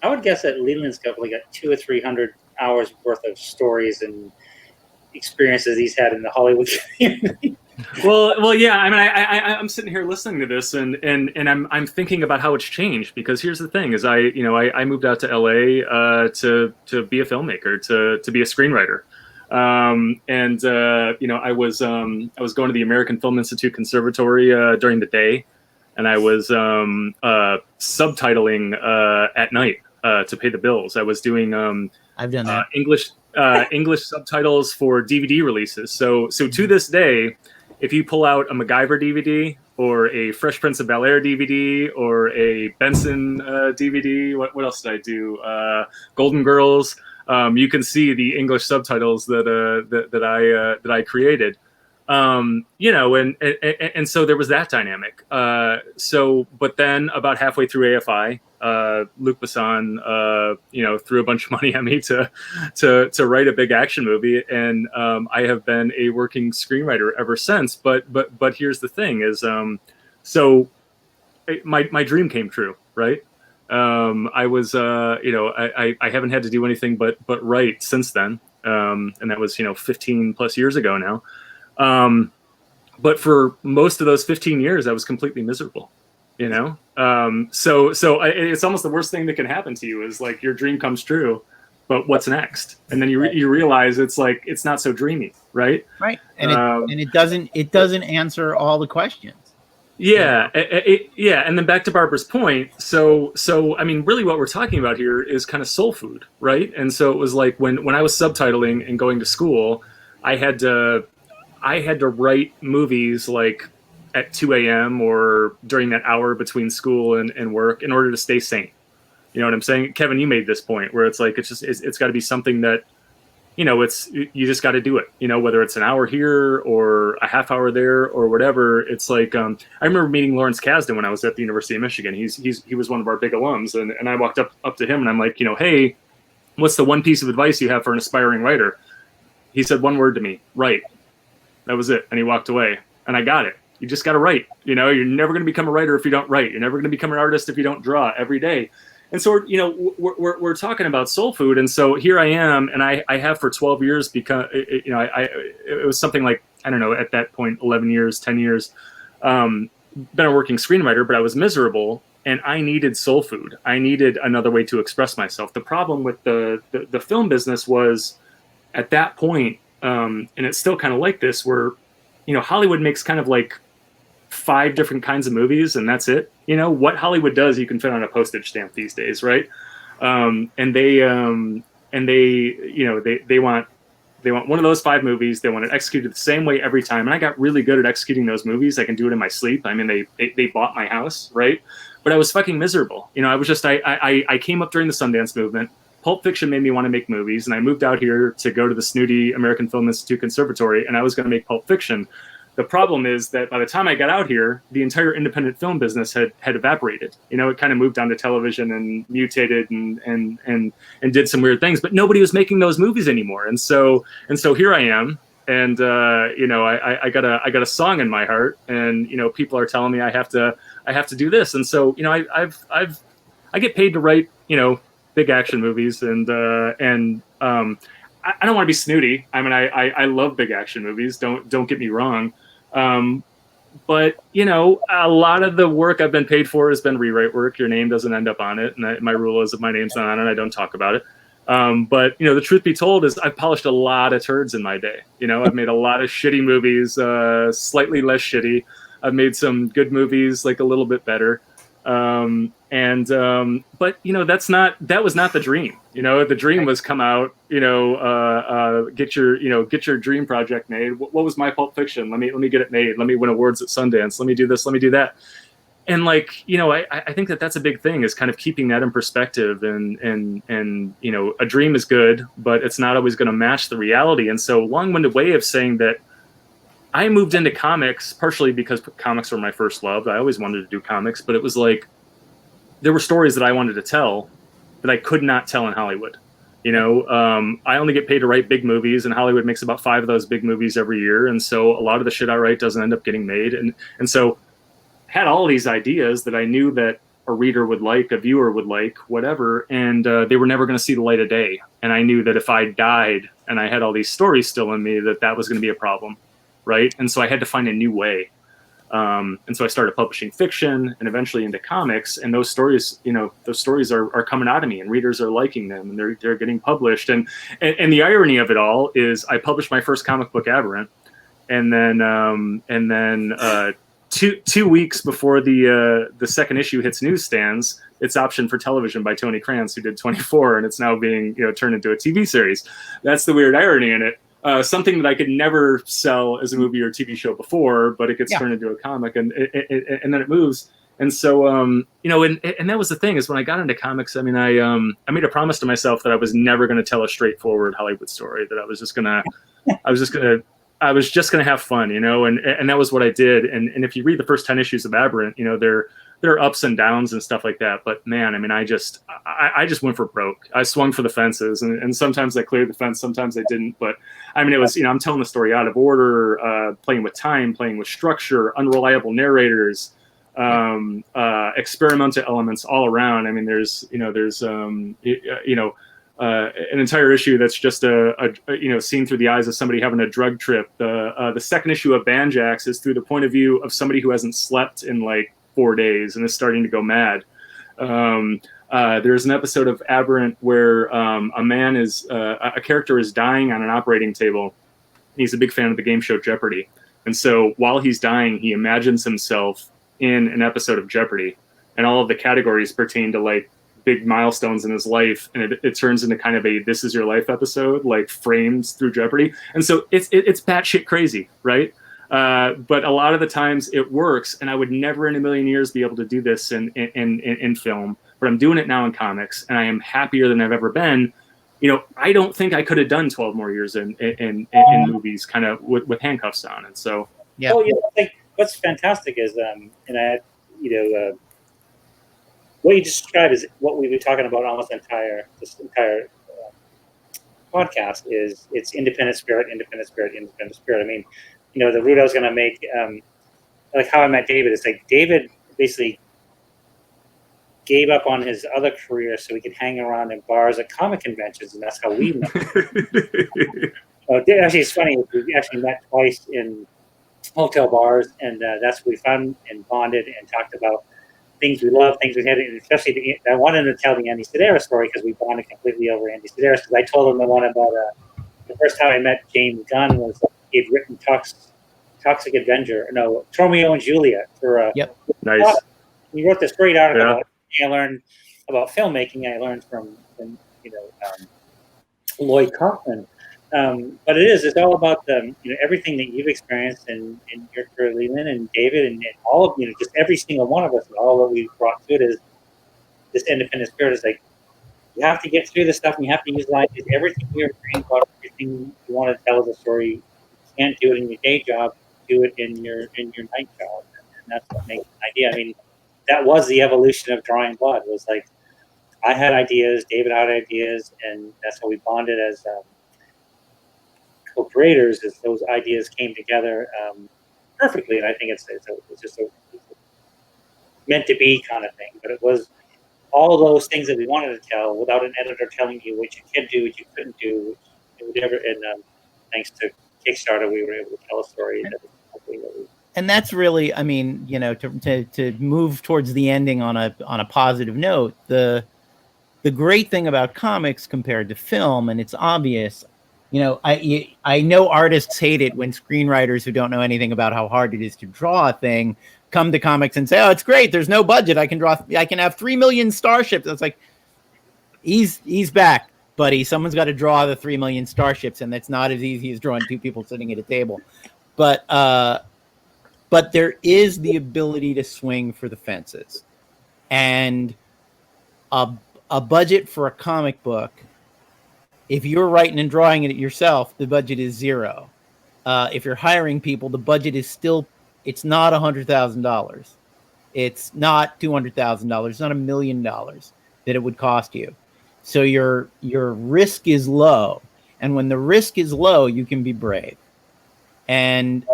I would guess that Leland's probably got 200 or 300 hours worth of stories and experiences he's had in the Hollywood community. Well, yeah. I mean, I'm sitting here listening to this, and I'm thinking about how it's changed, because here's the thing: is I moved out to LA to be a filmmaker, to be a screenwriter, and I was going to the American Film Institute Conservatory during the day, and I was subtitling at night to pay the bills. I was doing I've done that English subtitles for DVD releases. So to this day, if you pull out a MacGyver DVD or a Fresh Prince of Bel-Air DVD or a Benson DVD, what else did I do? Golden Girls. You can see the English subtitles that I created. And so there was that dynamic. But then about halfway through AFI, Luc Besson, threw a bunch of money at me to write a big action movie, and I have been a working screenwriter ever since. But here's the thing: is my dream came true, right? I was I haven't had to do anything but write since then, and that was 15 plus years ago now. But for most of those 15 years, I was completely miserable, so it's almost the worst thing that can happen to you is like your dream comes true, but what's next? And then you realize it's like, it's not so dreamy. Right. Right. And it doesn't answer all the questions. Yeah. And then back to Barbara's point. So, I mean, really what we're talking about here is kind of soul food. Right. And so it was like when I was subtitling and going to school, I had to write movies like at 2 a.m. or during that hour between school and work in order to stay sane. You know what I'm saying? Kevin, you made this point where it's like, it's got to be something that, you just got to do it, whether it's an hour here or a half hour there or whatever. It's like, I remember meeting Lawrence Kasdan when I was at the University of Michigan. He was one of our big alums. And I walked up to him and I'm like, hey, what's the one piece of advice you have for an aspiring writer? He said one word to me: write. That was it. And he walked away, and I got it. You just got to write. You're never going to become a writer if you don't write. You're never going to become an artist if you don't draw every day. And so, we're talking about soul food. And so here I am, and I have for 12 years because, it was something like, I don't know, at that point, 11 years, 10 years, been a working screenwriter, but I was miserable and I needed soul food. I needed another way to express myself. The problem with the film business was at that point, and it's still kind of like this, where, Hollywood makes kind of like 5 different kinds of movies, and that's it. What Hollywood does, you can fit on a postage stamp these days, right? And they want one of those 5 movies. They want it executed the same way every time. And I got really good at executing those movies. I can do it in my sleep. I mean, they bought my house, right? But I was fucking miserable. I was just, I came up during the Sundance movement. Pulp Fiction made me want to make movies, and I moved out here to go to the snooty American Film Institute Conservatory, and I was going to make Pulp Fiction. The problem is that by the time I got out here, the entire independent film business had evaporated. It kind of moved down to television and mutated and did some weird things, but nobody was making those movies anymore. And so here I am, and I got a song in my heart, and people are telling me I have to do this, and so I get paid to write big action movies, and I don't want to be snooty. I mean, I love big action movies. Don't get me wrong. But a lot of the work I've been paid for has been rewrite work. Your name doesn't end up on it. And my rule is if my name's not on it, I don't talk about it. But the truth be told is I've polished a lot of turds in my day. I've made a lot of shitty movies, slightly less shitty. I've made some good movies, like a little bit better. But that was not the dream. The dream was come out, get your dream project made. What was my Pulp Fiction? Let me get it made. Let me win awards at Sundance. Let me do this. Let me do that. And I think that's a big thing, is kind of keeping that in perspective. And a dream is good, but it's not always going to match the reality. And so, long-winded way of saying that I moved into comics partially because comics were my first love. I always wanted to do comics, but it was like there were stories that I wanted to tell that I could not tell in Hollywood. I only get paid to write big movies, and Hollywood makes about 5 of those big movies every year. And so a lot of the shit I write doesn't end up getting made. And so I had all these ideas that I knew that a reader would like, a viewer would like, whatever, and they were never going to see the light of day. And I knew that if I died and I had all these stories still in me, that was going to be a problem. Right. And so I had to find a new way. And so I started publishing fiction and eventually into comics. And those stories, are coming out of me, and readers are liking them, and they're getting published. And the irony of it all is I published my first comic book, Aberrant. And then 2 weeks before the second issue hits newsstands, it's optioned for television by Tony Krantz, who did 24. And it's now being turned into a TV series. That's the weird irony in it. Something that I could never sell as a movie or TV show before, but it gets turned into a comic, and then it moves. And so, and that was the thing, is when I got into comics, I mean, I made a promise to myself that I was never going to tell a straightforward Hollywood story, that I was just going to have fun, and that was what I did. And if you read the first 10 issues of Aberrant, there are ups and downs and stuff like that. But man, I mean, I just went for broke. I swung for the fences, and sometimes I cleared the fence, sometimes I didn't. But I mean, it was, I'm telling the story out of order, playing with time, playing with structure, unreliable narrators, experimental elements all around. I mean, there's an entire issue that's just seen through the eyes of somebody having a drug trip. The second issue of Banjax is through the point of view of somebody who hasn't slept in like 4 days and is starting to go mad. There's an episode of Aberrant where a character is dying on an operating table. He's a big fan of the game show Jeopardy. And so while he's dying, he imagines himself in an episode of Jeopardy, and all of the categories pertain to like big milestones in his life. And it turns into kind of a This Is Your Life episode, like framed through Jeopardy. And so it's batshit crazy, right? But a lot of the times it works, and I would never in a million years be able to do this in film, but I'm doing it now in comics, and I am happier than I've ever been. I don't think I could have done 12 more years in movies kind of with handcuffs on. And so, yeah. Oh, yeah. Like, what's fantastic is, what you described is what we've been talking about almost this entire podcast is it's independent spirit. I mean, the route I was going to make, like How I Met David, it's like David basically gave up on his other career so he could hang around in bars at comic conventions, and that's how we met. Actually, it's funny. We actually met twice in hotel bars, and that's what we found and bonded and talked about things we love, things we had, and especially I wanted to tell the Andy Sidaris story because we bonded completely over Andy Sidaris, because I told him the one about the first time I met James Gunn was he'd written Toxic Avenger, Romeo and Juliet for nice. He wrote this great article about it. I learned about filmmaking. I learned from Lloyd Kaufman. But it's all about everything that you've experienced in your career, Leland and David, and all of just every single one of us, and all that we've brought to it is this independent spirit. Is like you have to get through this stuff, and you have to use everything you're trained about, everything you want to tell as a story. You can't do it in your day job. Do it in your night job, and that's what makes an idea. I mean, that was the evolution of Drawing Blood. It was like I had ideas, David had ideas, and that's how we bonded as co-creators. As those ideas came together perfectly, and I think it's just a meant to be kind of thing. But it was all those things that we wanted to tell without an editor telling you what you could do, what you couldn't do, whatever. And thanks to Kickstarter, we were able to tell a story that and that's really, I mean, to move towards the ending on a positive note, the great thing about comics compared to film, and it's obvious, I know artists hate it when screenwriters who don't know anything about how hard it is to draw a thing come to comics and say, "Oh, it's great. There's no budget. I can have 3 million starships." It's like, he's back, buddy. Someone's got to draw the 3 million starships, and that's not as easy as drawing two people sitting at a table. But there is the ability to swing for the fences, and a budget for a comic book. If you're writing and drawing it yourself, the budget is $0. If you're hiring people, the budget is it's not $100,000. It's not $200,000. It's not $1 million that it would cost you. So your risk is low. And when the risk is low, you can be brave. And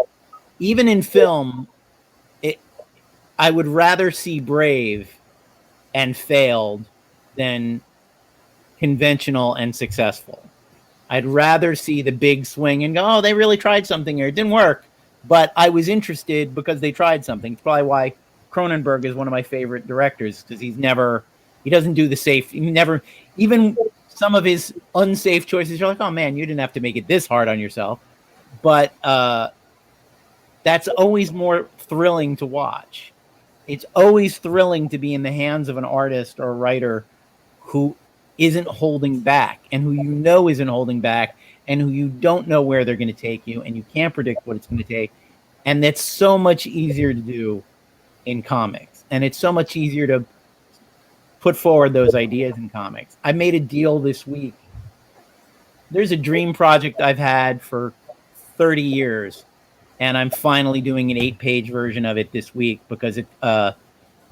even in film, I would rather see brave and failed than conventional and successful. I'd rather see the big swing and go, "Oh, they really tried something here. It didn't work, but I was interested because they tried something." It's probably why Cronenberg is one of my favorite directors, because he doesn't do the safe. Even some of his unsafe choices, you're like, "Oh man, you didn't have to make it this hard on yourself." But that's always more thrilling to watch. It's always thrilling to be in the hands of an artist or a writer who isn't holding back, and who isn't holding back, and who you don't know where they're going to take you, and you can't predict what it's going to take. And that's so much easier to do in comics, and it's so much easier to put forward those ideas in comics. I made a deal this week. There's a dream project I've had for 30 years, and I'm finally doing an 8-page version of it this week because it got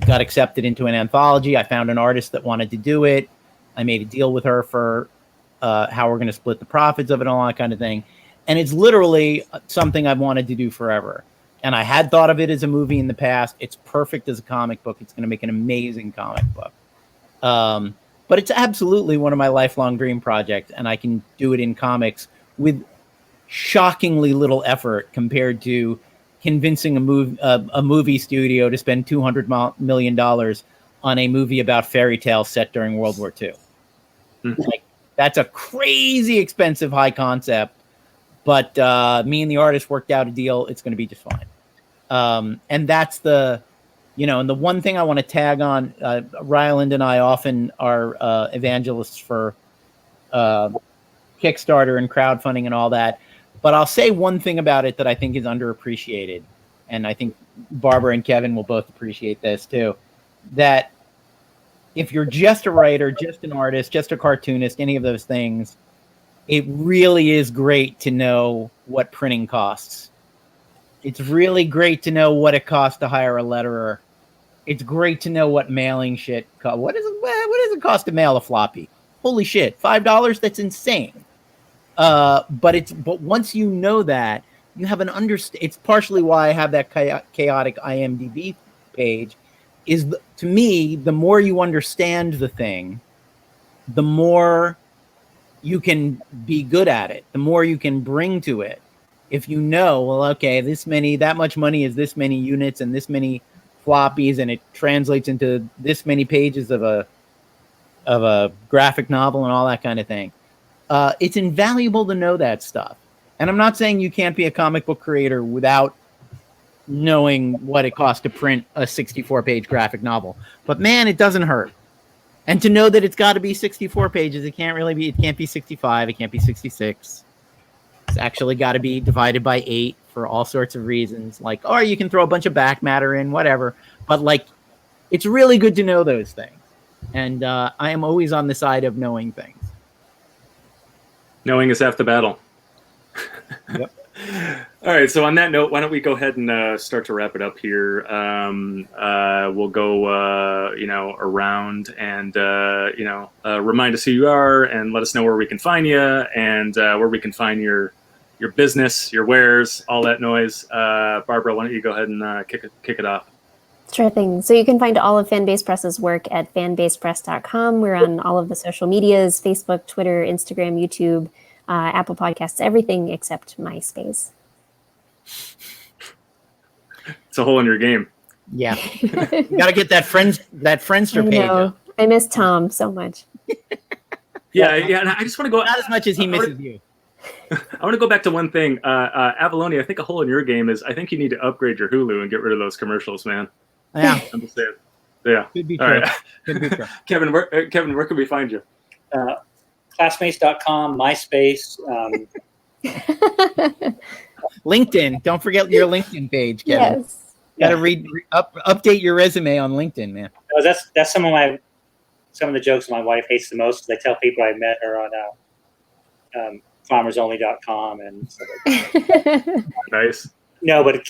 accepted into an anthology. I found an artist that wanted to do it. I made a deal with her for how we're going to split the profits of it and all that kind of thing. And it's literally something I've wanted to do forever. And I had thought of it as a movie in the past. It's perfect as a comic book. It's going to make an amazing comic book. But it's absolutely one of my lifelong dream projects. And I can do it in comics with shockingly little effort compared to convincing a movie studio to spend $200 million on a movie about fairy tales set during World War II. Mm-hmm. Like, that's a crazy expensive high concept, but me and the artist worked out a deal. It's going to be just fine. And that's and the one thing I want to tag on, Rylend and I often are evangelists for Kickstarter and crowdfunding and all that. But I'll say one thing about it that I think is underappreciated, and I think Barbara and Kevin will both appreciate this too, that if you're just a writer, just an artist, just a cartoonist, any of those things, it really is great to know what printing costs. It's really great to know what it costs to hire a letterer. It's great to know what mailing shit costs. What does it cost to mail a floppy? Holy shit, $5? That's insane. But once you know that, you have an it's partially why I have that chaotic IMDb page. To me, the more you understand the thing, the more you can be good at it, the more you can bring to it. If you know, well, okay, that much money is this many units and this many floppies, and it translates into this many pages of a graphic novel and all that kind of thing. It's invaluable to know that stuff. And I'm not saying you can't be a comic book creator without knowing what it costs to print a 64-page graphic novel. But man, it doesn't hurt. And to know that it's got to be 64 pages, it can't be 65, it can't be 66. It's actually got to be divided by 8 for all sorts of reasons. Like, or you can throw a bunch of back matter in, whatever. But like, it's really good to know those things. And I am always on the side of knowing things. Knowing is half the battle. Yep. All right. So on that note, why don't we go ahead and start to wrap it up here? We'll go, around and, remind us who you are and let us know where we can find you and where we can find your business, your wares, all that noise. Barbara, why don't you go ahead and kick it off? Sure thing. So you can find all of Fanbase Press's work at fanbasepress.com. We're on all of the social medias, Facebook, Twitter, Instagram, YouTube, Apple Podcasts, everything except MySpace. It's a hole in your game. Yeah. You got to get that Friendster page up. I miss Tom so much. Yeah, and I just want to go... Not as much as he misses you. I want to go back to one thing. Avallone, I think a hole in your game is I think you need to upgrade your Hulu and get rid of those commercials, man. Yeah. I'm just saying. Yeah. Could be All true. right. Could be true. Kevin, where can we find you? Classmates.com, MySpace. LinkedIn. Don't forget your LinkedIn page, Kevin. Yes. Got to update your resume on LinkedIn, man. That's some of the jokes my wife hates the most, because I tell people I met her on farmersonly.com and stuff like that. Nice. No, but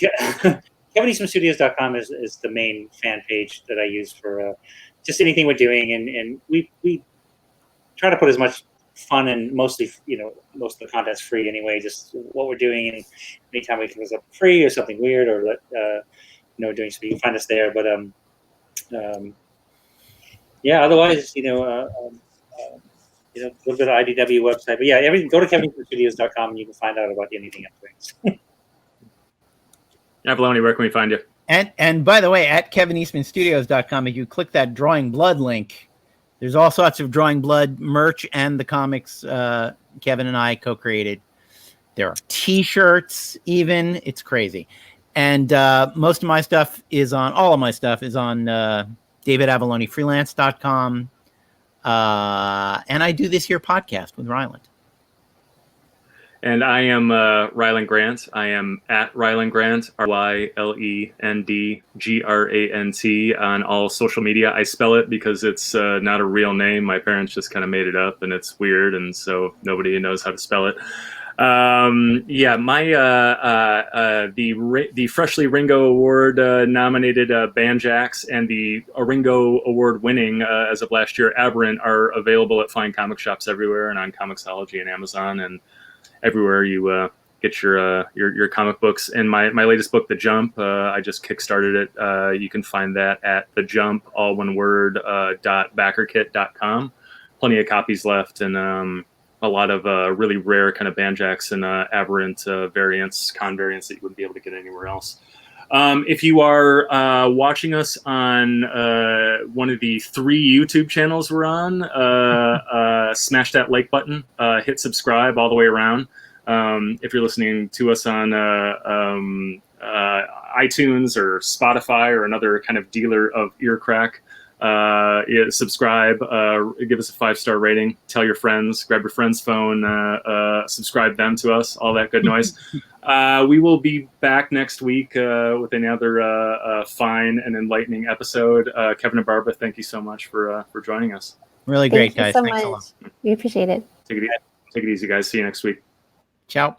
KevinEastmanStudios.com is the main fan page that I use for just anything we're doing, and we try to put as much fun, and most of the content's free anyway, just what we're doing, and anytime we can do something free or something weird or doing something, you can find us there. But otherwise, a little bit of IDW website, but yeah, everything. Go to KevinEastmanStudios.com and you can find out about anything I'm doing. Avallone, where can we find you? And by the way, at KevinEastmanStudios.com, if you click that Drawing Blood link, there's all sorts of Drawing Blood merch and the comics Kevin and I co-created. There are T-shirts, even. It's crazy. And most of my stuff is on, all of my stuff is on DavidAvallonefreelance.com. And I do this here podcast with Rylend. And I am Rylend Grant. I am at Rylend Grant, RYLENDGRANT on all social media. I spell it because it's not a real name. My parents just kind of made it up, and it's weird, and so nobody knows how to spell it. My the Freshly Ringo Award nominated Banjax and the Ringo Award winning as of last year Aberrant are available at fine comic shops everywhere and on Comixology and Amazon and everywhere you get your comic books. And my latest book, The Jump, I just kickstarted it. You can find that at The Jump, all one word, .backerkit.com. Plenty of copies left, and a lot of really rare kind of Banjax and Aberrant variants, con variants that you wouldn't be able to get anywhere else. If you are watching us on one of the 3 YouTube channels we're on, smash that like button, hit subscribe all the way around. If you're listening to us on iTunes or Spotify or another kind of dealer of ear crack, subscribe, give us a 5-star rating, tell your friends, grab your friend's phone, subscribe them to us, all that good noise. We will be back next week with another fine and enlightening episode. Kevin and Barbara, thank you so much for joining us. Really great, guys. Thank you so Thanks a much. lot. We appreciate it. Take it easy, guys. See you next week. Ciao.